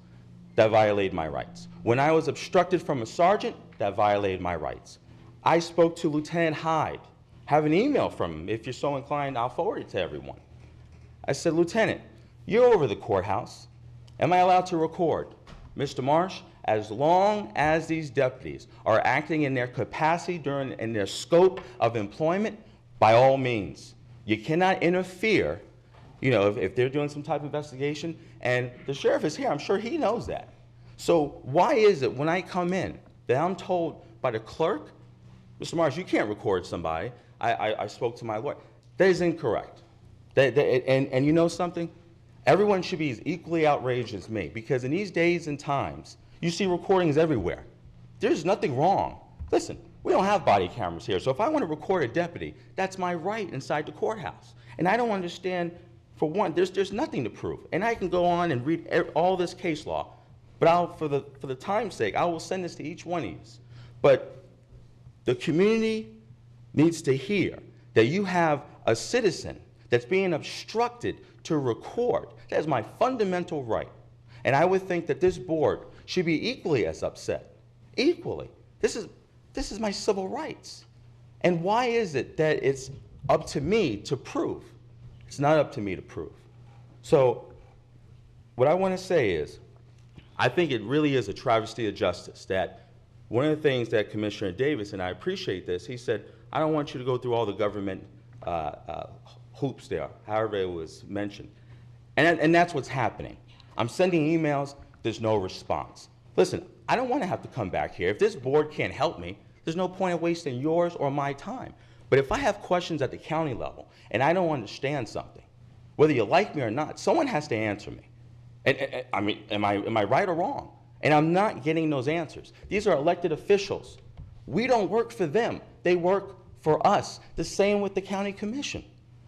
that violated my rights. When I was obstructed from a sergeant, that violated my rights. I spoke to Lieutenant Hyde. Have an email from him. If you're so inclined, I'll forward it to everyone. I said, Lieutenant, you're over the courthouse. Am I allowed to record? Mr. Marsh, as long as these deputies are acting in their capacity in their scope of employment, by all means. You cannot interfere, you know, if they're doing some type of investigation, and the sheriff is here, I'm sure he knows that. So why is it when I come in that I'm told by the clerk, Mr. Marsh, you can't record somebody. I spoke to my lawyer. That is incorrect. And you know something? Everyone should be as equally outraged as me, because in these days and times, you see recordings everywhere. There's nothing wrong. Listen, we don't have body cameras here, so if I want to record a deputy, that's my right inside the courthouse. And I don't understand, for one, there's nothing to prove. And I can go on and read all this case law, but for the time's sake, I will send this to each one of you. But the community needs to hear that you have a citizen that's being obstructed to record. That is my fundamental right. And I would think that this board should be equally as upset. Equally. This is my civil rights. And why is it that it's up to me to prove? It's not up to me to prove. So what I want to say is, I think it really is a travesty of justice that one of the things that Commissioner Davis, and I appreciate this, he said, I don't want you to go through all the government hoops there, however it was mentioned. And that's what's happening. I'm sending emails, there's no response. Listen, I don't want to have to come back here. If this board can't help me, there's no point in wasting yours or my time. But if I have questions at the county level and I don't understand something, whether you like me or not, someone has to answer me. And I mean, am I right or wrong? And I'm not getting those answers. These are elected officials. We don't work for them. They work for us. The same with the county commission.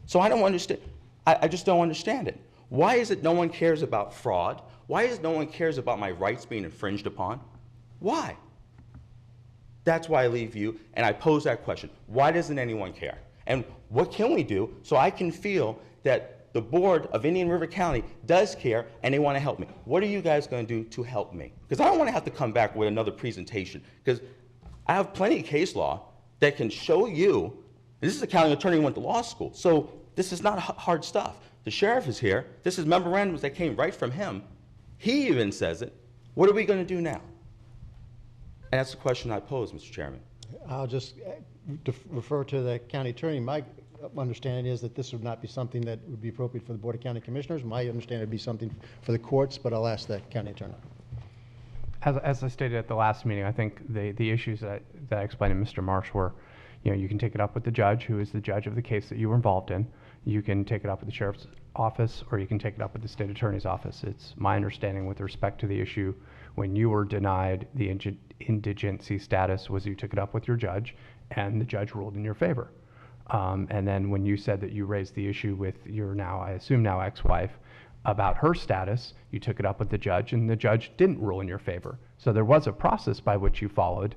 So I don't understand. I just don't understand it. Why is it no one cares about fraud? Why is it no one cares about my rights being infringed upon? Why? That's why I leave you, and I pose that question. Why doesn't anyone care? And what can we do so I can feel that the board of Indian River County does care and they want to help me? What are you guys going to do to help me? Because I don't want to have to come back with another presentation, because I have plenty of case law that can show you, this is a county attorney who went to law school, so this is not hard stuff. The sheriff is here. This is memorandums that came right from him. He even says it. What are we going to do now? And that's the question I pose, Mr. Chairman. I'll just refer to the county attorney. My understanding is that this would not be something that would be appropriate for the Board of County Commissioners. My understanding would be something for the courts, but I'll ask the county attorney. As I stated at the last meeting, I think the issues that I explained to Mr. Marsh were, you can take it up with the judge, who is the judge of the case that you were involved in. You can take it up with the sheriff's office, or you can take it up with the state attorney's office. It's my understanding with respect to the issue when you were denied the indigency status was you took it up with your judge, and the judge ruled in your favor. And then when you said that you raised the issue with your now, I assume now ex-wife, about her status, you took it up with the judge, and the judge didn't rule in your favor. So there was a process by which you followed.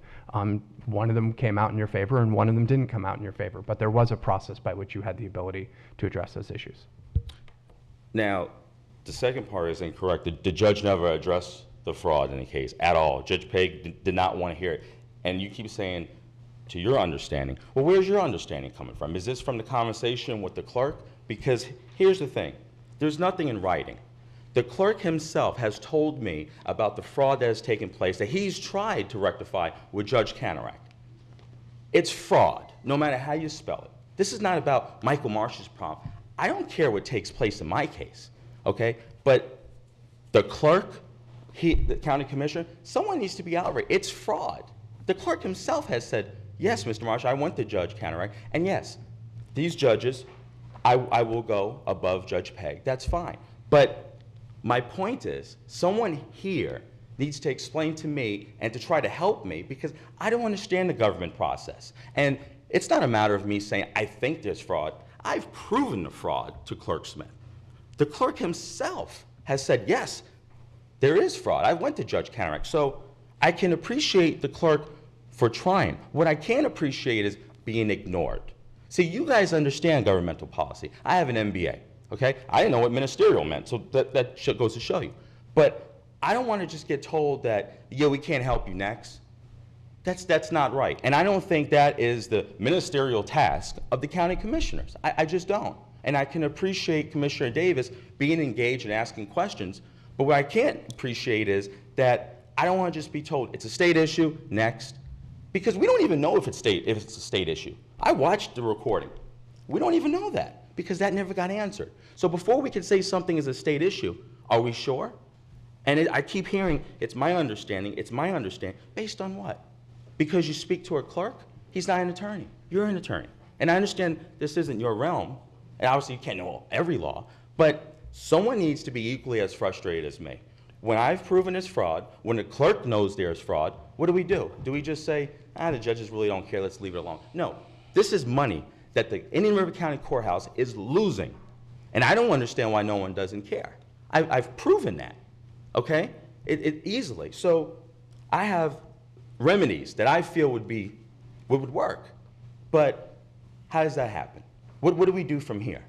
One of them came out in your favor, and one of them didn't come out in your favor. But there was a process by which you had the ability to address those issues. Now, the second part is incorrect. The judge never addressed the fraud in the case at all. Judge Peg did not want to hear it. And you keep saying, to your understanding, well, where's your understanding coming from? Is this from the conversation with the clerk? Because Here's the thing. There's nothing in writing. The clerk himself has told me about the fraud that has taken place that he's tried to rectify with Judge Canarak. It's fraud, no matter how you spell it. This is not about Michael Marsh's problem. I don't care what takes place in my case, okay? But the clerk, the county commissioner, someone needs to be outraged. It's fraud. The clerk himself has said, yes, Mr. Marsh, I went to Judge Canarak, and yes, these judges, I will go above Judge Pegg. That's fine. But my point is, someone here needs to explain to me and to try to help me because I don't understand the government process. And it's not a matter of me saying, I think there's fraud. I've proven the fraud to Clerk Smith. The clerk himself has said, yes, there is fraud. I went to Judge Canarak. So I can appreciate the clerk for trying. What I can't appreciate is being ignored. See, you guys understand governmental policy. I have an MBA, okay? I didn't know what ministerial meant, so that goes to show you. But I don't want to just get told that, yeah, we can't help you next. That's not right. And I don't think that is the ministerial task of the county commissioners. I just don't. And I can appreciate Commissioner Davis being engaged and asking questions, but what I can't appreciate is that I don't want to just be told it's a state issue, next. Because we don't even know if it's a state issue. I watched the recording. We don't even know that because that never got answered. So before we can say something is a state issue, are we sure? And I keep hearing, it's my understanding, based on what? Because you speak to a clerk? He's not an attorney. You're an attorney. And I understand this isn't your realm, and obviously you can't know every law, but someone needs to be equally as frustrated as me. When I've proven it's fraud, when the clerk knows there's fraud, what do we do? Do we just say, the judges really don't care, let's leave it alone? No, this is money that the Indian River County Courthouse is losing, and I don't understand why no one doesn't care. I've proven that, okay? Easily. So I have remedies that I feel would work, but how does that happen? What do we do from here?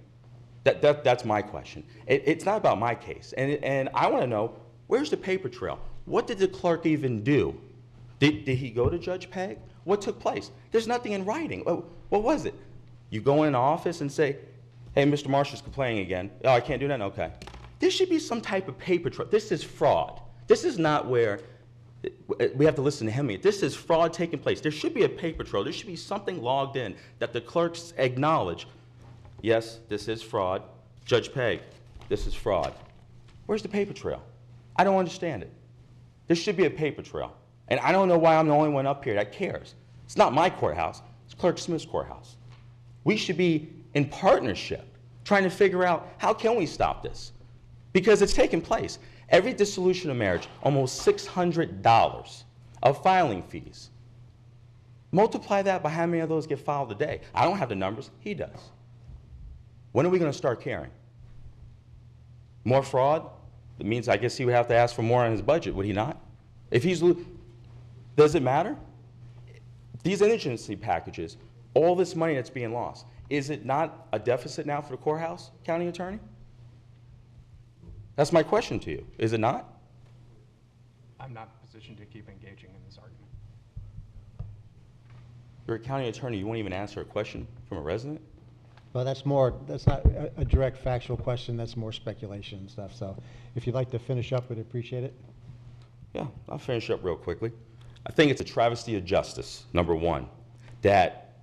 That's my question. It's not about my case, and I want to know, where's the paper trail? What did the clerk even do? Did he go to Judge Pegg? What took place? There's nothing in writing. What was it? You go in an office and say, hey, Mr. Marsh is complaining again. Oh, I can't do that? Okay. There should be some type of paper trail. This is fraud. This is not where we have to listen to him. This is fraud taking place. There should be a paper trail. There should be something logged in that the clerks acknowledge. Yes, this is fraud. Judge Pegg, this is fraud. Where's the paper trail? I don't understand it. There should be a paper trail. And I don't know why I'm the only one up here that cares. It's not my courthouse. It's Clerk Smith's courthouse. We should be in partnership trying to figure out how can we stop this? Because it's taking place. Every dissolution of marriage, almost $600 of filing fees. Multiply that by how many of those get filed a day. I don't have the numbers. He does. When are we going to start caring? More fraud? That means I guess he would have to ask for more on his budget, would he not? If he's, does it matter? These indigency packages, all this money that's being lost, is it not a deficit now for the courthouse, county attorney? That's my question to you. Is it not? I'm not in a position to keep engaging in this argument. You're a county attorney, you won't even answer a question from a resident? Well, that's not a direct factual question, that's more speculation and stuff. So if you'd like to finish up, we'd appreciate it. Yeah, I'll finish up real quickly. I think it's a travesty of justice, number one, that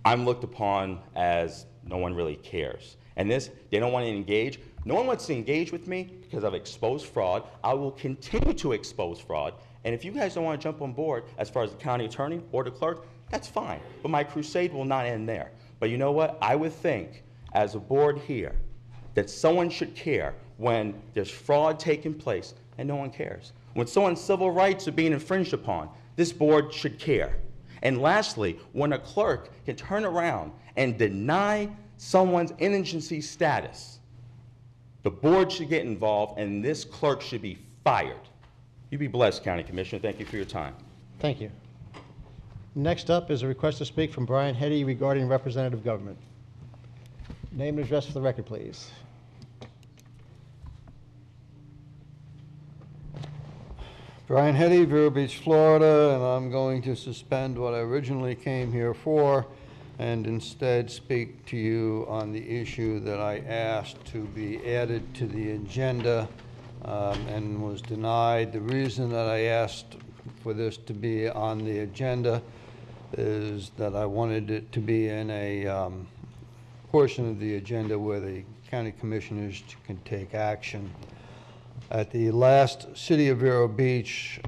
I'm looked upon as no one really cares. And this, they don't want to engage. No one wants to engage with me because I've exposed fraud. I will continue to expose fraud. And if you guys don't want to jump on board as far as the county attorney or the clerk, that's fine. But my crusade will not end there. But you know what? I would think, as a board here, that someone should care when there's fraud taking place and no one cares. When someone's civil rights are being infringed upon, this board should care. And lastly, when a clerk can turn around and deny someone's indigency status, the board should get involved and this clerk should be fired. You be blessed, County Commissioner. Thank you for your time. Thank you. Next up is a request to speak from Brian Hetty regarding representative government. Name and address for the record, please. Brian Hetty, Vero Beach, Florida, and I'm going to suspend what I originally came here for, and instead speak to you on the issue that I asked to be added to the agenda and was denied. The reason that I asked for this to be on the agenda is that I wanted it to be in a portion of the agenda where the county commissioners can take action. At the last City of Vero Beach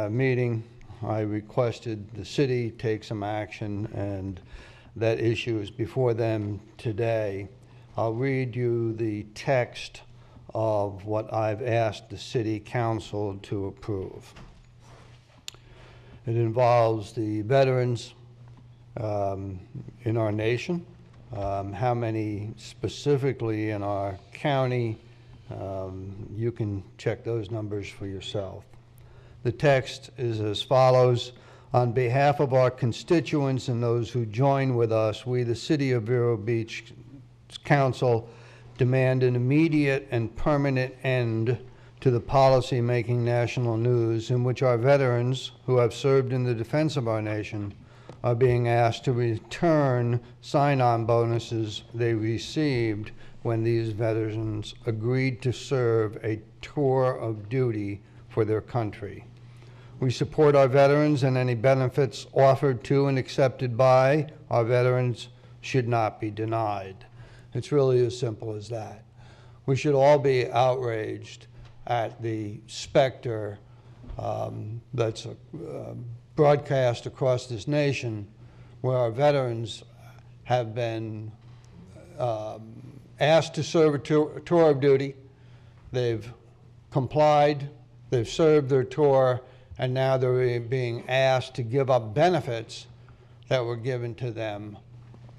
meeting, I requested the city take some action, and that issue is before them today. I'll read you the text of what I've asked the city council to approve. It involves the veterans in our nation, how many specifically in our county. You can check those numbers for yourself. The text is as follows. On behalf of our constituents and those who join with us, we, the City of Vero Beach Council, demand an immediate and permanent end to the policy-making national news in which our veterans who have served in the defense of our nation are being asked to return sign-on bonuses they received when these veterans agreed to serve a tour of duty for their country. We support our veterans, and any benefits offered to and accepted by our veterans should not be denied. It's really as simple as that. We should all be outraged at the specter that's broadcast across this nation where our veterans have been asked to serve a tour of duty. They've complied, they've served their tour, and now they're being asked to give up benefits that were given to them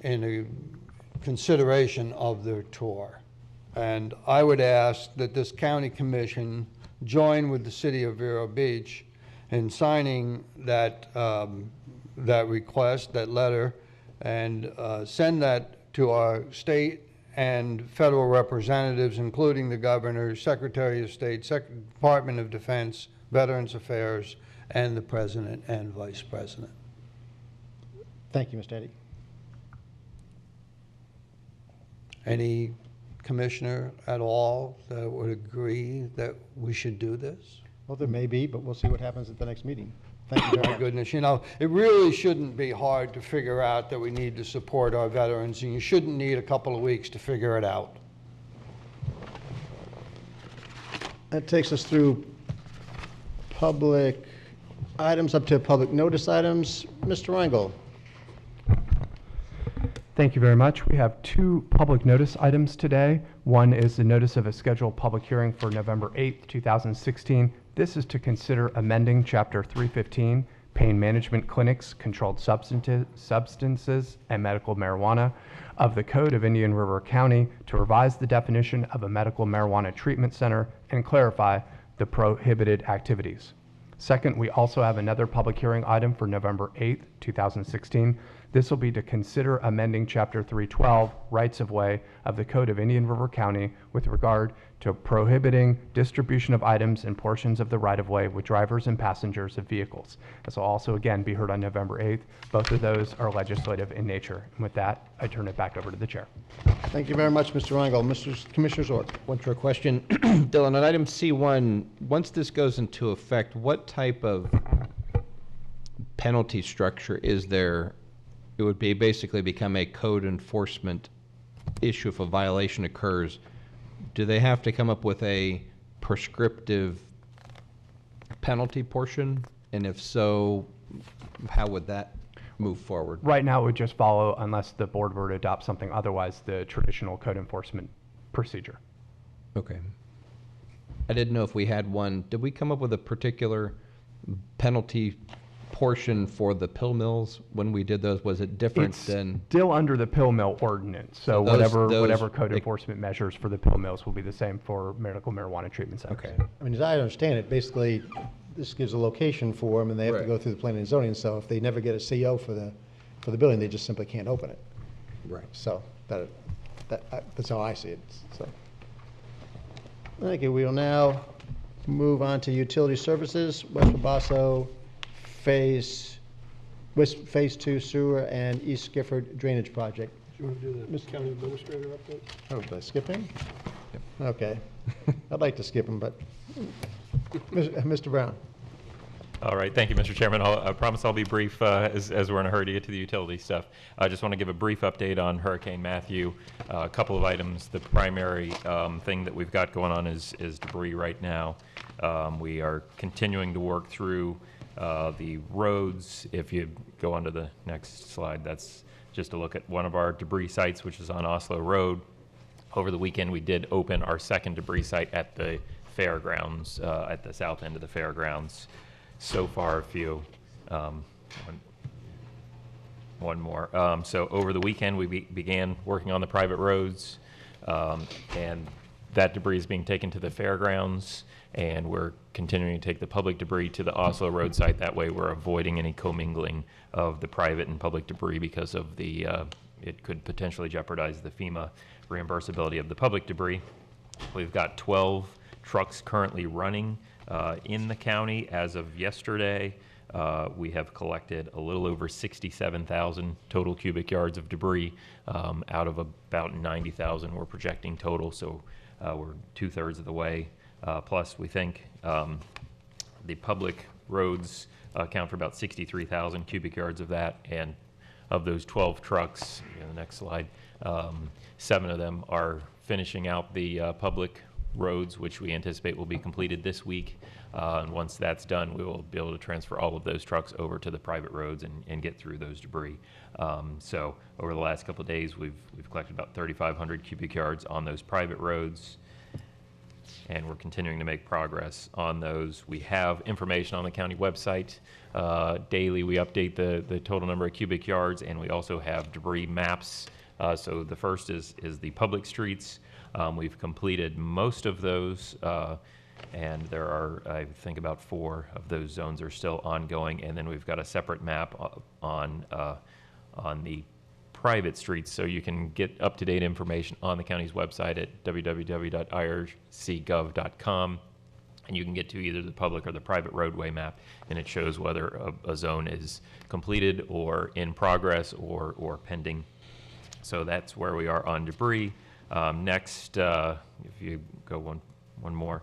in a consideration of their tour. And I would ask that this county commission join with the City of Vero Beach in signing that, that request, that letter, and send that to our state and federal representatives, including the governor, Secretary of State, Department of Defense, Veterans Affairs, and the President and Vice President. Thank you, Mr. Eddy. Any commissioner at all that would agree that we should do this? Well, there may be, but we'll see what happens at the next meeting. Thank you very My much. goodness, you know, it really shouldn't be hard to figure out that we need to support our veterans, and you shouldn't need a couple of weeks to figure it out. That takes us through public items up to public notice items. Mr. Rangel. Thank you very much. We have two public notice items today. One is the notice of a scheduled public hearing for November 8th, 2016. This is to consider amending Chapter 315, Pain Management Clinics, Controlled Substances, and Medical Marijuana of the Code of Indian River County to revise the definition of a medical marijuana treatment center and clarify the prohibited activities. Second, we also have another public hearing item for November 8th, 2016. This will be to consider amending Chapter 312, Rights of Way of the Code of Indian River County with regard to prohibiting distribution of items and portions of the right-of-way with drivers and passengers of vehicles. This will also again be heard on November 8th. Both of those are legislative in nature. And with that, I turn it back over to the chair. Thank you very much, Mr. Rangel. Commissioner Zorc. One short question. Dylan, on item C1, once this goes into effect, what type of penalty structure is there? It would be basically become a code enforcement issue if a violation occurs. Do they have to come up with a prescriptive penalty portion? And if so, how would that move forward? Right now, it would just follow, unless the board were to adopt something otherwise, the traditional code enforcement procedure. Okay. I didn't know if we had one. Did we come up with a particular penalty portion for the pill mills when we did those? Was it different than? Still under the pill mill ordinance. So whatever code enforcement measures for the pill mills will be the same for medical marijuana treatment centers. Okay. I mean, as I understand it, basically, this gives a location for them, and they have to Right. go through the planning and zoning. So if they never get a CO for the building, they just simply can't open it. Right. So that's how I see it. So, okay, we will now move on to utility services. West Wabasso Phase West Phase 2 Sewer and East Gifford Drainage Project. Do you want to do the county administrator update? Oh, by skipping? Okay. I'd like to skip them, but Mr. Brown. All right, thank you, Mr. Chairman. I promise I'll be brief as we're in a hurry to get to the utility stuff. I just want to give a brief update on Hurricane Matthew. A couple of items. The primary thing that we've got going on is debris right now. We are continuing to work through the roads. If you go on to the next slide, that's just a look at one of our debris sites, which is on Oslo Road. Over the weekend, we did open our second debris site at the fairgrounds, at the south end of the fairgrounds. So far, a few. One more. So over the weekend, we began working on the private roads, and that debris is being taken to the fairgrounds, and we're continuing to take the public debris to the Oslo Road site. That way, we're avoiding any commingling of the private and public debris because of the, it could potentially jeopardize the FEMA reimbursability of the public debris. We've got 12 trucks currently running in the county. As of yesterday, we have collected a little over 67,000 total cubic yards of debris out of about 90,000 we're projecting total, so we're 2/3 of the way. Plus, we think the public roads account for about 63,000 cubic yards of that, and of those 12 trucks, the next slide, 7 of them are finishing out the public roads, which we anticipate will be completed this week. And once that's done, we will be able to transfer all of those trucks over to the private roads and get through those debris. So over the last couple of days, we've collected about 3,500 cubic yards on those private roads, and we're continuing to make progress on those. We have information on the county website. Daily, we update the total number of cubic yards, and we also have debris maps. So the first is the public streets. We've completed most of those, and there are, I think, about 4 of those zones are still ongoing. And then we've got a separate map on the private streets, so you can get up-to-date information on the county's website at www.ircgov.com, and you can get to either the public or the private roadway map, and it shows whether a zone is completed or in progress or pending. So that's where we are on debris. Next, if you go one more,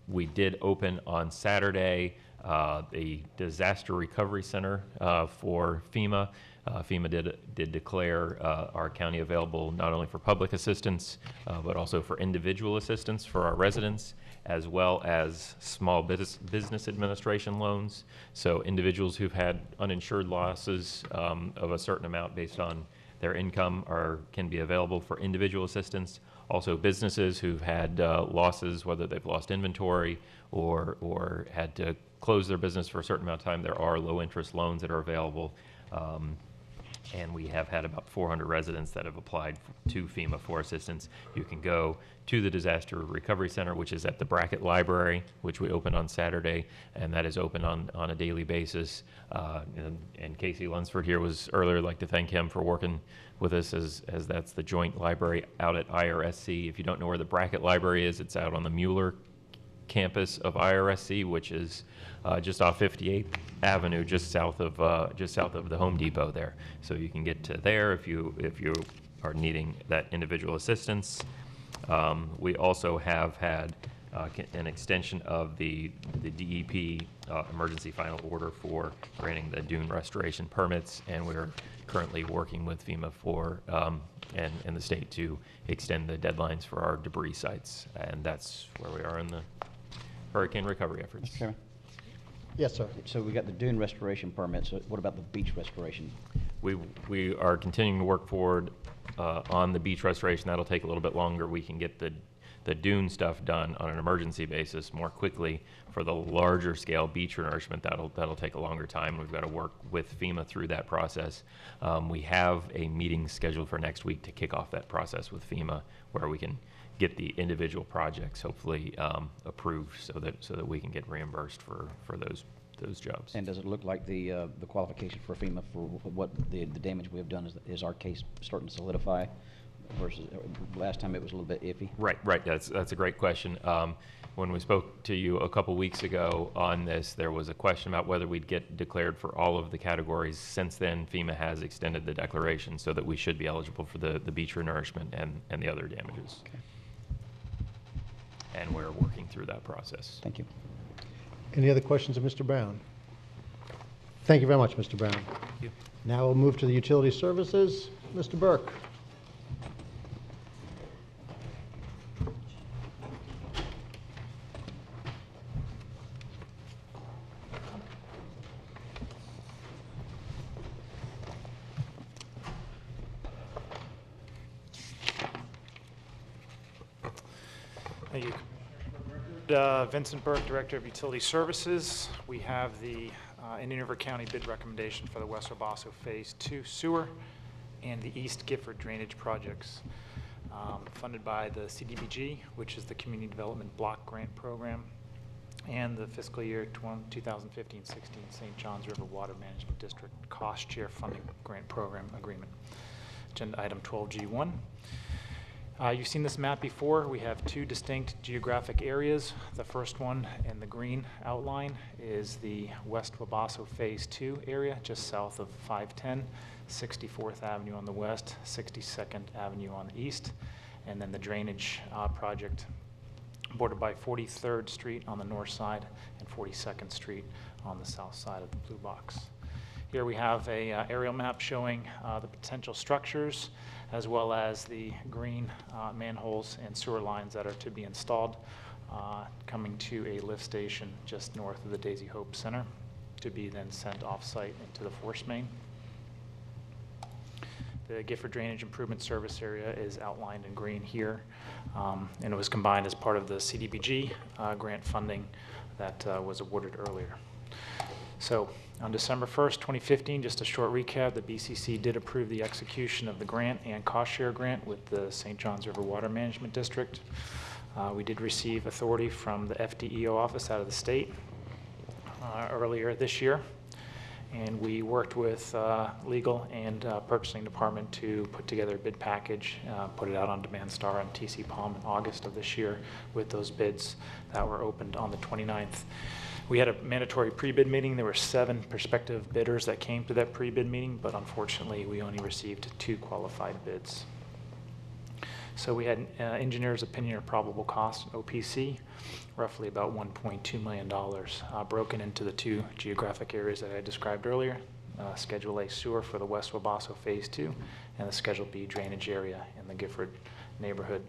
we did open on Saturday a disaster recovery center for FEMA. FEMA did declare our county available not only for public assistance, but also for individual assistance for our residents, as well as small business administration loans. So individuals who've had uninsured losses of a certain amount based on their income can be available for individual assistance. Also, businesses who've had losses, whether they've lost inventory or had to close their business for a certain amount of time, there are low-interest loans that are available. And we have had about 400 residents that have applied to FEMA for assistance. You can go to the Disaster Recovery Center, which is at the Brackett Library, which we opened on Saturday, and that is open on a daily basis. And Casey Lunsford here was earlier. I'd like to thank him for working with us as that's the joint library out at IRSC. If you don't know where the Brackett Library is, it's out on the Mueller campus of IRSC, which is just off 58th Avenue, just south of the Home Depot there. So you can get to there if you are needing that individual assistance. We also have had an extension of the DEP emergency final order for granting the dune restoration permits, and we're currently working with FEMA and the state to extend the deadlines for our debris sites, and that's where we are in the hurricane recovery efforts. Mr. Chairman? Yes, sir. So we got the dune restoration permits. So what about the beach restoration? We are continuing to work forward on the beach restoration. That'll take a little bit longer. We can get the dune stuff done on an emergency basis more quickly. For the larger scale beach renourishment, that'll take a longer time. We've got to work with FEMA through that process. We have a meeting scheduled for next week to kick off that process with FEMA, where we can get the individual projects hopefully approved so that we can get reimbursed for those jobs. And does it look like the qualification for FEMA for what the damage we have done is our case starting to solidify versus last time it was a little bit iffy? Right. That's a great question. When we spoke to you a couple weeks ago on this, there was a question about whether we'd get declared for all of the categories. Since then, FEMA has extended the declaration so that we should be eligible for the beach renourishment and the other damages. Okay. And we're working through that process. Thank you. Any other questions of Mr. Brown? Thank you very much, Mr. Brown. Thank you. Now we'll move to the utility services. Mr. Burke. Thank you. Vincent Burke, Director of Utility Services. We have the Indian River County bid recommendation for the West Wabasso Phase 2 sewer and the East Gifford drainage projects, funded by the CDBG, which is the Community Development Block Grant Program, and the fiscal year 2015-16 St. Johns River Water Management District Cost Share Funding Grant Program Agreement. Agenda item 12G1. You've seen this map before. We have two distinct geographic areas. The first one in the green outline is the West Wabasso Phase 2 area, just south of 510, 64th Avenue on the west, 62nd Avenue on the east, and then the drainage project bordered by 43rd Street on the north side and 42nd Street on the south side of the blue box. Here we have a aerial map showing the potential structures as well as the green manholes and sewer lines that are to be installed, coming to a lift station just north of the Daisy Hope Center to be then sent off-site into the force main. The Gifford Drainage Improvement Service area is outlined in green here, and it was combined as part of the CDBG grant funding that was awarded earlier. So on December 1st, 2015, just a short recap, the BCC did approve the execution of the grant and cost share grant with the St. Johns River Water Management District. We did receive authority from the FDEO office out of the state earlier this year, and we worked with legal and purchasing department to put together a bid package, put it out on Demand Star and TC Palm in August of this year with those bids that were opened on the 29th. We had a mandatory pre-bid meeting. There were 7 prospective bidders that came to that pre-bid meeting, but unfortunately we only received 2 qualified bids. So we had engineer's opinion of probable cost, OPC, roughly about $1.2 million, broken into the 2 geographic areas that I described earlier, Schedule A sewer for the West Wabasso Phase 2 and the Schedule B drainage area in the Gifford neighborhood.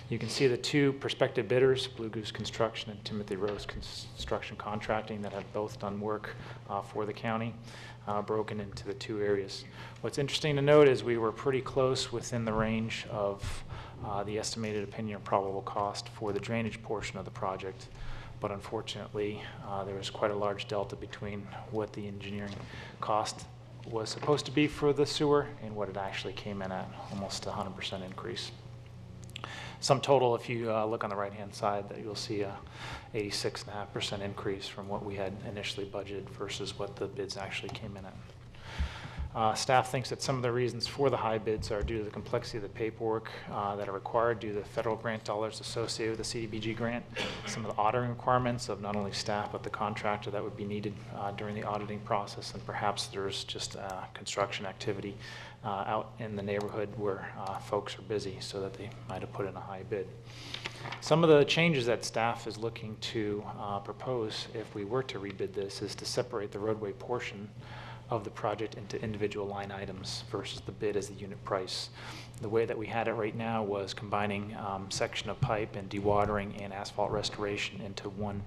You can see the 2 prospective bidders, Blue Goose Construction and Timothy Rose Construction Contracting, that have both done work for the county, broken into the 2 areas. What's interesting to note is we were pretty close within the range of the estimated opinion of probable cost for the drainage portion of the project, but unfortunately there was quite a large delta between what the engineering cost was supposed to be for the sewer and what it actually came in at, almost 100% increase. Sum total, if you look on the right-hand side, that you'll see a 86.5% increase from what we had initially budgeted versus what the bids actually came in at. Staff thinks that some of the reasons for the high bids are due to the complexity of the paperwork that are required due to the federal grant dollars associated with the CDBG grant, some of the auditing requirements of not only staff but the contractor that would be needed during the auditing process, and perhaps there's just construction activity out in the neighborhood where folks are busy so that they might have put in a high bid. Some of the changes that staff is looking to propose if we were to rebid this is to separate the roadway portion of the project into individual line items versus the bid as the unit price. The way that we had it right now was combining section of pipe and dewatering and asphalt restoration into one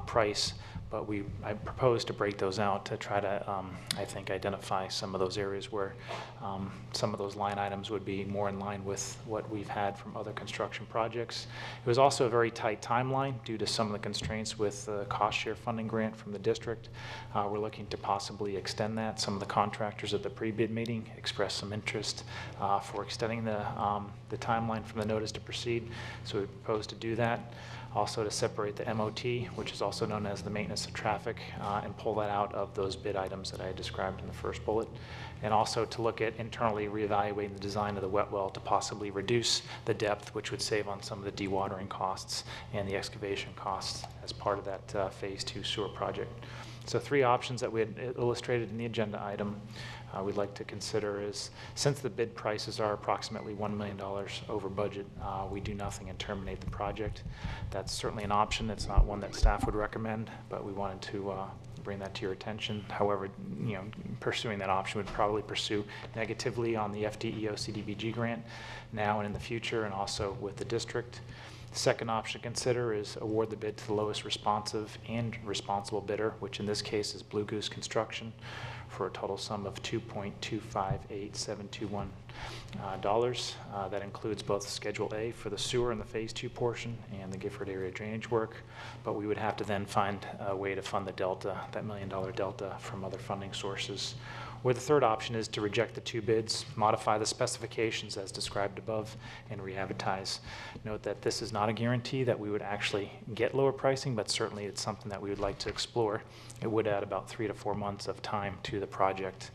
price, but I proposed to break those out to try to, I think, identify some of those areas where some of those line items would be more in line with what we've had from other construction projects. It was also a very tight timeline due to some of the constraints with the cost share funding grant from the district. We're looking to possibly extend that. Some of the contractors at the pre-bid meeting expressed some interest for extending the timeline from the notice to proceed, so we propose to do that. Also to separate the MOT, which is also known as the maintenance of traffic, and pull that out of those bid items that I described in the first bullet. And also to look at internally reevaluating the design of the wet well to possibly reduce the depth, which would save on some of the dewatering costs and the excavation costs as part of that Phase 2 sewer project. So 3 options that we had illustrated in the agenda item we'd like to consider is, since the bid prices are approximately $1 million over budget, we do nothing and terminate the project. That's certainly an option. It's not one that staff would recommend, but we wanted to bring that to your attention. However, pursuing that option would probably pursue negatively on the FDEO CDBG grant now and in the future, and also with the district. The second option to consider is award the bid to the lowest responsive and responsible bidder, which in this case is Blue Goose Construction, for a total sum of $2.258721. That includes both Schedule A for the sewer and the Phase 2 portion and the Gifford area drainage work, but we would have to then find a way to fund the delta, that $1 million delta, from other funding sources. Or the third option is to reject the 2 bids, modify the specifications as described above, and re-advertise. Note that this is not a guarantee that we would actually get lower pricing, but certainly it's something that we would like to explore. It would add about 3 to 4 months of time to the project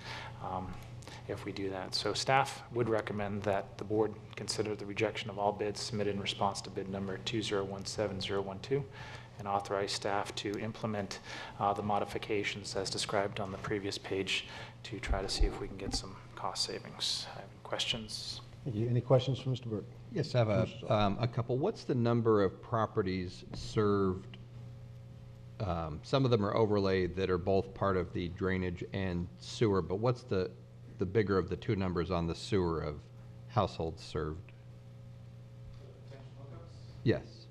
if we do that. So staff would recommend that the board consider the rejection of all bids submitted in response to bid number 2017012, and authorize staff to implement the modifications as described on the previous page to try to see if we can get some cost savings. I have questions? Thank you. Any questions for Mr. Burke? Yes, I have a couple. What's the number of properties served? Some of them are overlaid that are both part of the drainage and sewer, but what's the bigger of the 2 numbers on the sewer of households served? Yes.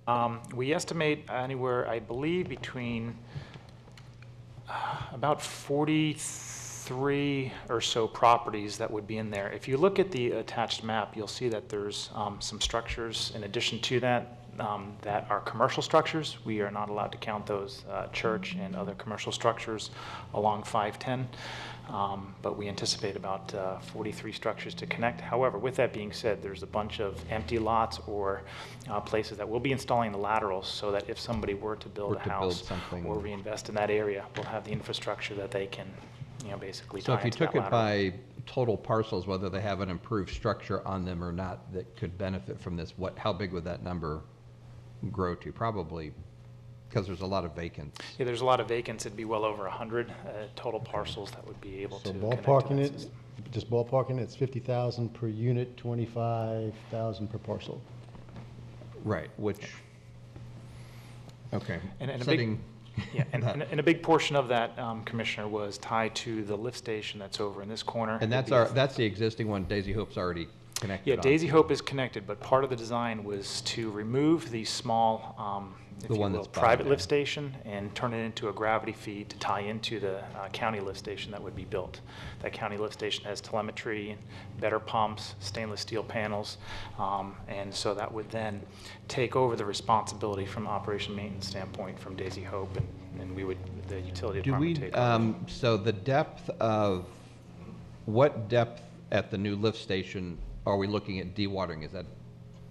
We estimate anywhere, I believe, between about 43 or so properties that would be in there. If you look at the attached map, you'll see that there's some structures in addition to that that are commercial structures. We are not allowed to count those church and other commercial structures along 510. But we anticipate about 43 structures to connect. However, with that being said, there's a bunch of empty lots or places that we'll be installing the laterals so that if somebody were to build a house or reinvest in that area, we'll have the infrastructure that they can, basically tie into that lateral. So if you took it by total parcels, whether they have an improved structure on them or not that could benefit from this, how big would that number grow to? Probably, because there's a lot of vacants. Yeah, there's a lot of vacants. It'd be well over 100 total parcels that would be able to connect to ballparking that it, system. just ballparking it, it's 50,000 per unit, 25,000 per parcel. Right, which, okay. And a big portion of that, Commissioner, was tied to the lift station that's over in this corner. And that's the existing one. Daisy Hope's already connected. Yeah, Daisy Hope is connected, but part of the design was to remove the small, private lift station and turn it into a gravity feed to tie into the county lift station that would be built. That county lift station has telemetry, better pumps, stainless steel panels, and so that would then take over the responsibility from operation maintenance standpoint from Daisy Hope, and we would, the utility department, take over. So the depth of, what depth at the new lift station are we looking at dewatering? Is that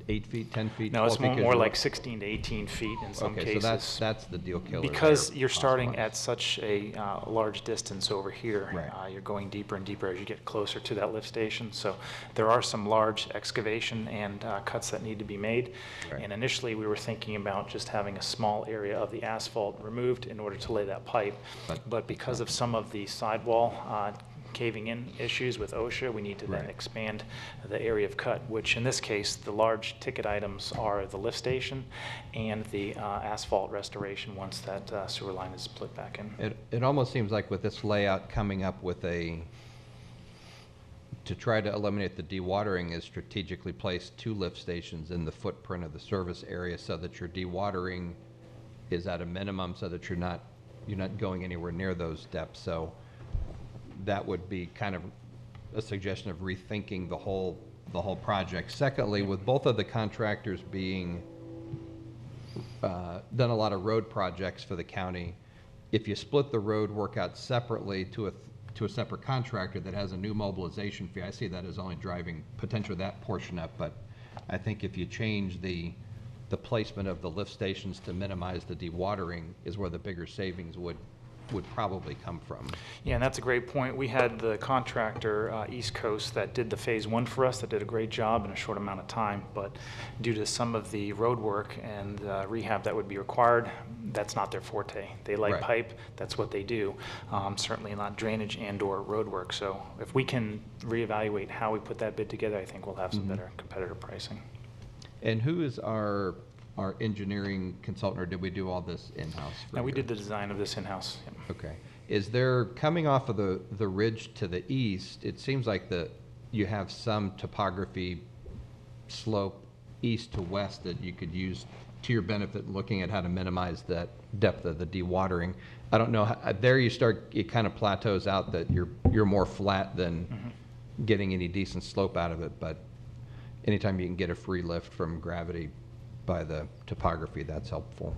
8 feet, 10 feet? No, it's more like 16 to 18 feet in some cases. Okay, so that's the deal killer. Because you're starting at such a large distance over here. Right. You're going deeper and deeper as you get closer to that lift station. So there are some large excavation and cuts that need to be made. Right. And initially we were thinking about just having a small area of the asphalt removed in order to lay that pipe. But because of some of the sidewall caving in issues with OSHA, we need to then expand the area of cut, which in this case, the large ticket items are the lift station and the asphalt restoration once that sewer line is split back in. It almost seems like with this layout coming up with to try to eliminate the dewatering is strategically placed 2 lift stations in the footprint of the service area so that your dewatering is at a minimum so that you're not going anywhere near those depths. So that would be kind of a suggestion of rethinking the whole project. Secondly, with both of the contractors being done a lot of road projects for the county, if you split the road work out separately to a separate contractor that has a new mobilization fee, I see that as only driving potentially that portion up. But I think if you change the the placement of the lift stations to minimize the dewatering is where the bigger savings would probably come from. Yeah, and that's a great point. We had the contractor, East Coast, that did the phase one for us, that did a great job in a short amount of time, but due to some of the road work and rehab that would be required, that's not their forte. They like Right. pipe, that's what they do. Certainly not drainage and or road work. So if we can reevaluate how we put that bid together, I think we'll have some better competitive pricing. And who is our engineering consultant, or did we do all this in-house? Now, we did the design of this in-house. Yep. Okay. Is there, coming off of the ridge to the east, it seems like you have some topography slope east to west that you could use to your benefit, looking at how to minimize that depth of the dewatering. I don't know, there it kind of plateaus out that you're more flat than getting any decent slope out of it, but anytime you can get a free lift from gravity by the topography, that's helpful.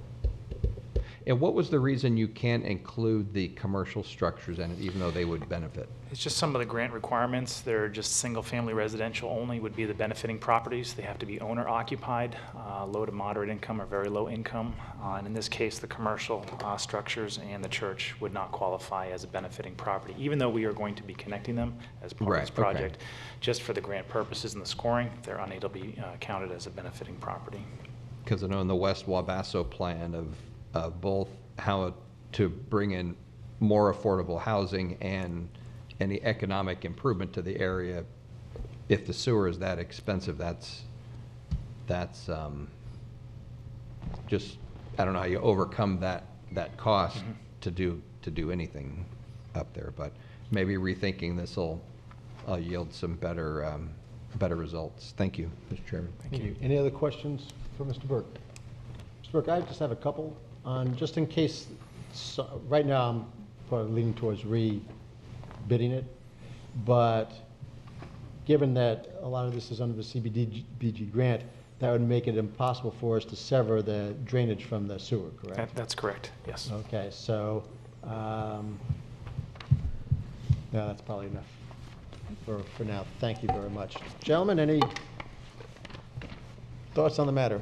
And what was the reason you can't include the commercial structures in it, even though they would benefit? It's just some of the grant requirements. They're just single-family residential only would be the benefiting properties. They have to be owner-occupied, low to moderate income or very low income. And in this case, the commercial structures and the church would not qualify as a benefiting property, even though we are going to be connecting them as part of this project. Okay. Just for the grant purposes and the scoring, they're unable to be counted as a benefiting property. Because I know in the West Wabasso plan of both how to bring in more affordable housing and any economic improvement to the area, if the sewer is that expensive, that's just, I don't know how you overcome that cost to do anything up there, but maybe rethinking this will yield some better results. Thank you, Mr. Chairman. Thank you. Any other questions for Mr. Burke? Mr. Burke, I just have a couple on, just in case, right now I'm probably leaning towards re-bidding it, but given that a lot of this is under the CDBG grant, that would make it impossible for us to sever the drainage from the sewer, correct? That's correct, yes. Okay, so, no, that's probably enough for now. Thank you very much. Gentlemen, any thoughts on the matter?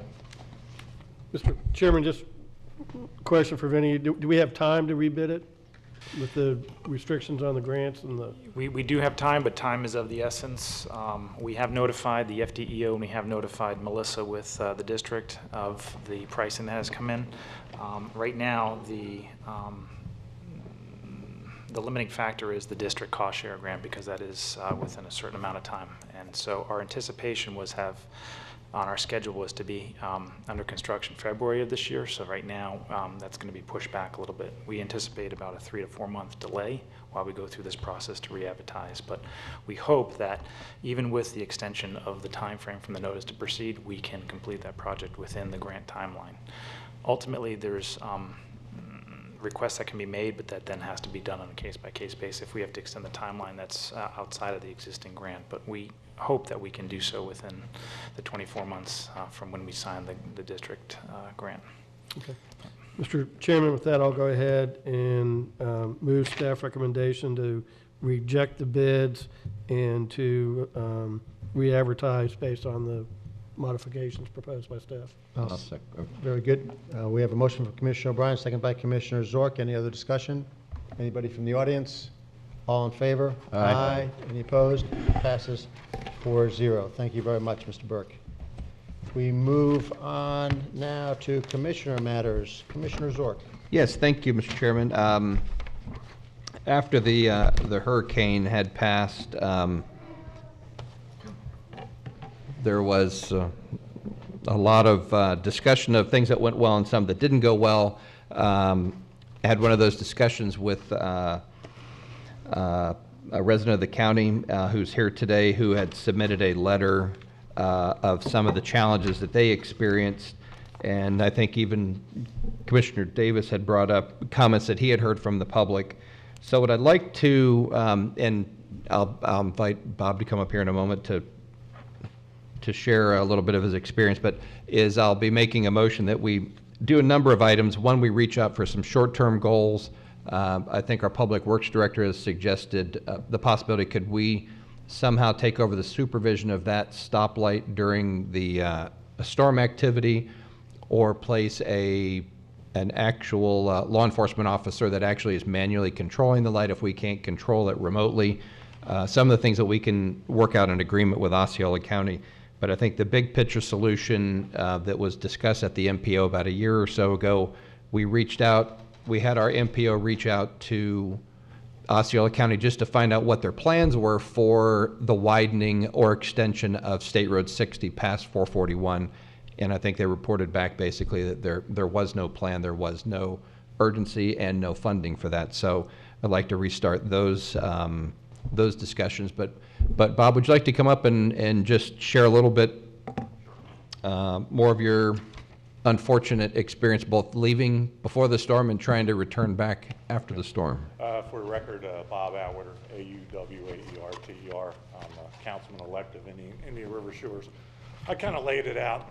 Mr. Chairman, just a question for Vinnie. Do we have time to rebid it with the restrictions on the grants and the? We do have time, but time is of the essence. We have notified the FDEO and we have notified Melissa with the district of the pricing that has come in. Right now, the limiting factor is the district cost share grant because that is within a certain amount of time. And so our anticipation was on our schedule was to be under construction February of this year. So right now, that's going to be pushed back a little bit. We anticipate about a 3 to 4 month delay while we go through this process to re-advertise. But we hope that even with the extension of the time frame from the notice to proceed, we can complete that project within the grant timeline. Ultimately, there's requests that can be made, but that then has to be done on a case-by-case basis if we have to extend the timeline that's outside of the existing grant. But we hope that we can do so within the 24 months from when we sign the district grant. Okay. Mr. Chairman, with that, I'll go ahead and move staff recommendation to reject the bids and to re-advertise based on the modifications proposed by staff. Very good. We have a motion from Commissioner O'Brien, second by Commissioner Zork. Any other discussion? Anybody from the audience? All in favor? Aye. Any opposed? Passes 4-0. Thank you very much, Mr. Burke. We move on now to Commissioner matters. Commissioner Zork. Yes, thank you, Mr. Chairman. After the hurricane had passed, there was a lot of discussion of things that went well and some that didn't go well. I had one of those discussions with a resident of the county who's here today who had submitted a letter of some of the challenges that they experienced. And I think even Commissioner Davis had brought up comments that he had heard from the public. So what I'd like to, and I'll invite Bob to come up here in a moment to share a little bit of his experience, but I'll be making a motion that we do a number of items. One, we reach out for some short-term goals. I think our Public Works Director has suggested the possibility, could we somehow take over the supervision of that stoplight during the storm activity? or place an actual law enforcement officer that actually is manually controlling the light if we can't control it remotely. Some of the things that we can work out an agreement with Osceola County. But I think the big picture solution that was discussed at the MPO about a year or so ago, we had our MPO reach out to Osceola County just to find out what their plans were for the widening or extension of State Road 60 past 441. And I think they reported back basically that there was no plan, there was no urgency, and no funding for that. So I'd like to restart those discussions. But Bob, would you like to come up and just share a little bit more of your unfortunate experience both leaving before the storm and trying to return back after the storm? For the record, Bob Atwater, A-U-W-A-E-R-T-E-R. I'm a councilman-elect of Indian River Shores. I kind of laid it out,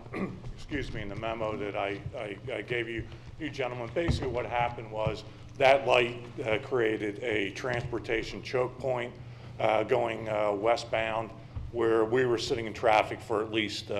excuse me, in the memo that I gave you gentlemen. Basically what happened was that light created a transportation choke point going westbound, where we were sitting in traffic for at least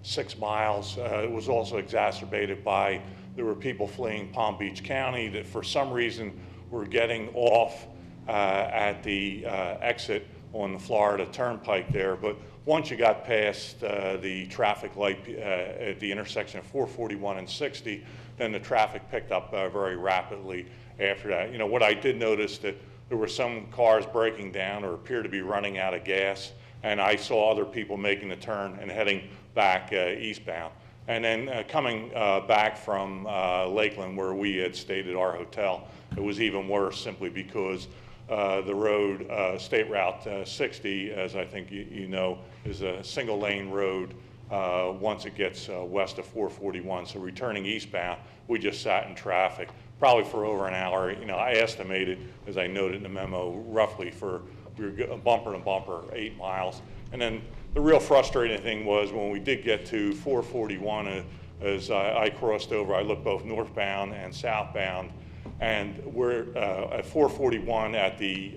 6 miles. It was also exacerbated by, there were people fleeing Palm Beach County that for some reason were getting off at the exit on the Florida Turnpike there. But once you got past the traffic light at the intersection of 441 and 60, then the traffic picked up very rapidly after that. You know, what I did notice that there were some cars breaking down or appeared to be running out of gas, and I saw other people making the turn and heading back eastbound. And then coming back from Lakeland, where we had stayed at our hotel, it was even worse simply because the road, State Route 60, as I think you know, is a single lane road once it gets west of 441. So returning eastbound, we just sat in traffic probably for over an hour. You know, I estimated, as I noted in the memo, roughly for bumper to bumper, 8 miles. And then the real frustrating thing was when we did get to 441, as I crossed over, I looked both northbound and southbound, and we're at 441 at the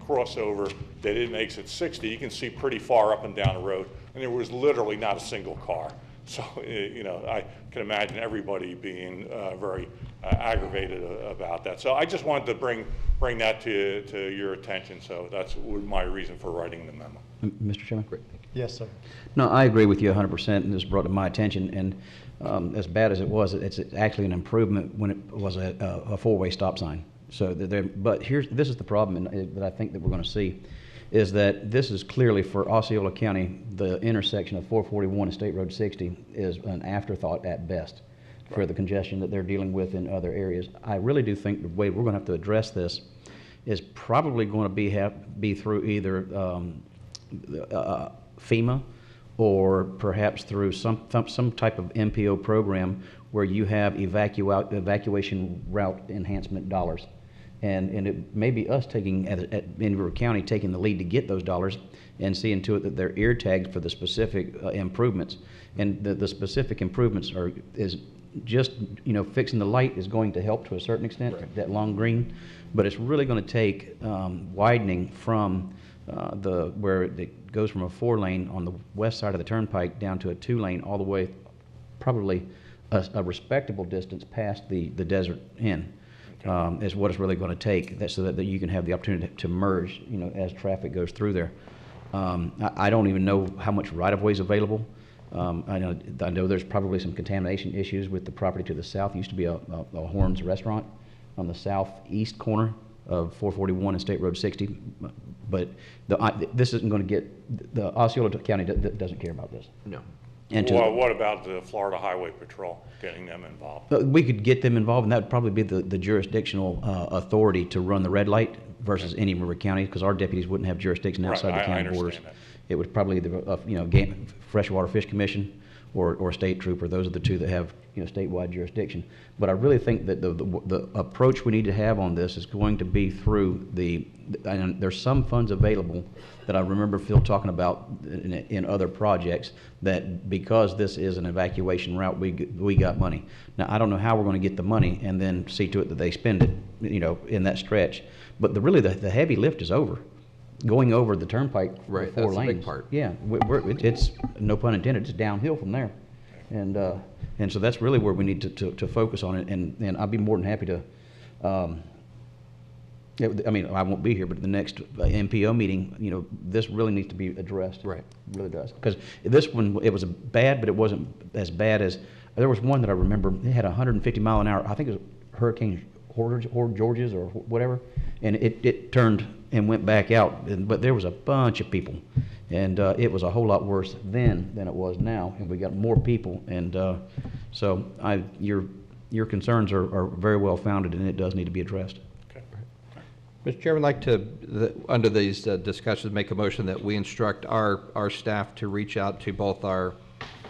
crossover that it makes it 60. You can see pretty far up and down the road, and there was literally not a single car. So, you know, I can imagine everybody being very aggravated about that. So I just wanted to bring that to your attention. So that's my reason for writing the memo. Mr. Chairman? Great. Yes, sir. No, I agree with you 100%, and this brought to my attention. And as bad as it was, it's actually an improvement when it was a four-way stop sign. So, but this is the problem that I think that we're going to see, is that this is clearly for Osceola County, the intersection of 441 and State Road 60 is an afterthought at best for the congestion that they're dealing with in other areas. I really do think the way we're going to have to address this is probably going to be through either FEMA or perhaps through some type of MPO program where you have evacuation route enhancement dollars. And it may be us taking, at Indian River County, taking the lead to get those dollars and seeing to it that they're ear tagged for the specific improvements. And the specific improvements is just, you know, fixing the light is going to help to a certain extent, right, that long green, but it's really going to take widening from where it goes from a 4-lane on the west side of the turnpike down to a 2-lane all the way, probably a respectable distance past the Desert Inn. Is what it's really going to take, so that you can have the opportunity to merge, you know, as traffic goes through there. I don't even know how much right-of-way is available. I know there's probably some contamination issues with the property to the south. It used to be a Horns restaurant on the southeast corner of 441 and State Road 60, but this isn't going to get, the Osceola County doesn't care about this. No. And Well, what about the Florida Highway Patrol, getting them involved? We could get them involved, and that would probably be the jurisdictional authority to run the red light versus Indian River County, because our deputies wouldn't have jurisdiction outside the county borders. That. It would probably either Freshwater Fish Commission or State Trooper. Those are the two that have, you know, statewide jurisdiction. But I really think that the approach we need to have on this is going to be through and there's some funds available that I remember Phil talking about in other projects, that because this is an evacuation route, we got money. Now, I don't know how we're going to get the money and then see to it that they spend it, you know, in that stretch. But really the heavy lift is over. Going over the turnpike, right, 4 lanes. The big part. Yeah, it's no pun intended. It's downhill from there. And so that's really where we need to focus on it, and I'd be more than happy to, I mean, I won't be here, but at the next MPO meeting, you know, this really needs to be addressed. Right. It really does. Because this one, it was bad, but it wasn't as bad as, there was one that I remember, it had 150 mile an hour, I think it was Hurricane Georges or whatever, and it turned and went back out, but there was a bunch of people, and it was a whole lot worse then than it was now, and we got more people, and so your concerns are very well founded, and it does need to be addressed. Mr. Chairman, I'd like to, under these discussions, make a motion that we instruct our staff to reach out to both our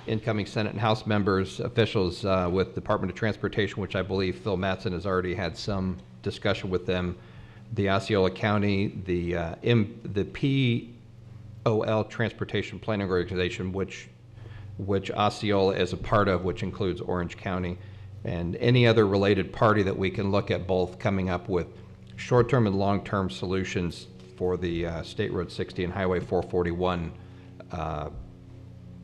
incoming Senate and House members, officials with Department of Transportation, which I believe Phil Mattson has already had some discussion with them, the Osceola County, the POL Transportation Planning Organization, which Osceola is a part of, which includes Orange County, and any other related party that we can look at both coming up with short-term and long-term solutions for the State Road 60 and Highway 441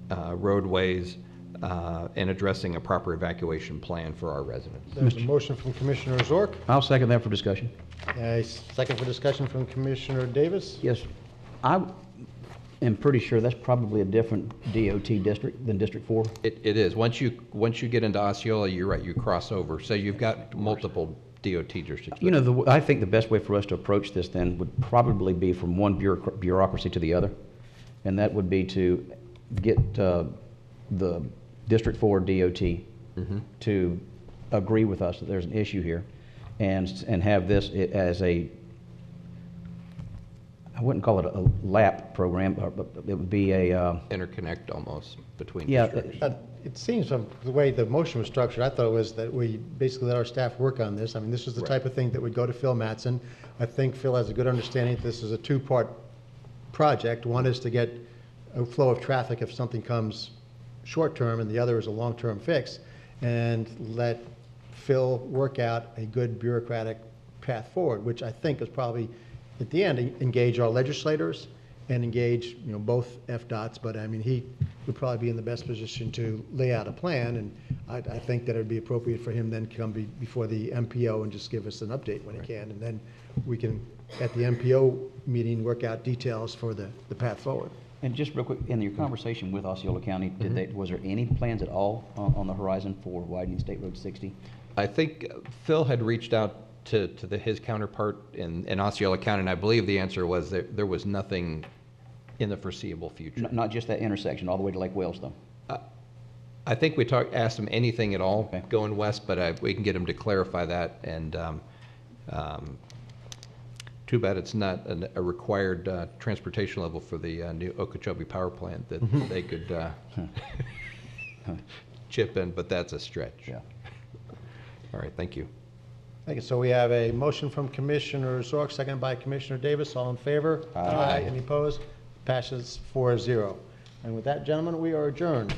roadways and addressing a proper evacuation plan for our residents. There's a motion from Commissioner Zork. I'll second that for discussion. A second for discussion from Commissioner Davis. Yes, I am pretty sure that's probably a different DOT district than District 4. It is. Once you get into Osceola, you're right, you cross over. So you've got multiple DOT districts. You know, I think the best way for us to approach this then would probably be from one bureaucracy to the other, and that would be to get the District 4 DOT to agree with us that there's an issue here, and have this as a, I wouldn't call it a LAP program, but it would be a interconnect almost between districts. It seems from the way the motion was structured, I thought it was that we basically let our staff work on this. I mean, this is the type of thing that would go to Phil Mattson. I think Phil has a good understanding that this is a two-part project. One is to get a flow of traffic if something comes short-term, and the other is a long-term fix, and let Phil work out a good bureaucratic path forward, which I think is probably, at the end, engage our legislators and engage, you know, both FDOTs, but I mean, he would probably be in the best position to lay out a plan, and I think that it would be appropriate for him then to come before the MPO and just give us an update when he can, and then we can, at the MPO meeting, work out details for the path forward. And just real quick, in your conversation with Osceola County, was there any plans at all on the horizon for widening State Road 60? I think Phil had reached out to his counterpart in Osceola County, and I believe the answer was there was nothing in the foreseeable future. Not just that intersection, all the way to Lake Wales, though? I think we asked him anything at all going west, but we can get him to clarify that, and too bad it's not a required transportation level for the new Okeechobee power plant that they could chip in, but that's a stretch. Yeah. All right, thank you. Thank you. So we have a motion from Commissioner Zork, seconded by Commissioner Davis. All in favor? Aye. Any opposed? Passes 4-0. And with that, gentlemen, we are adjourned.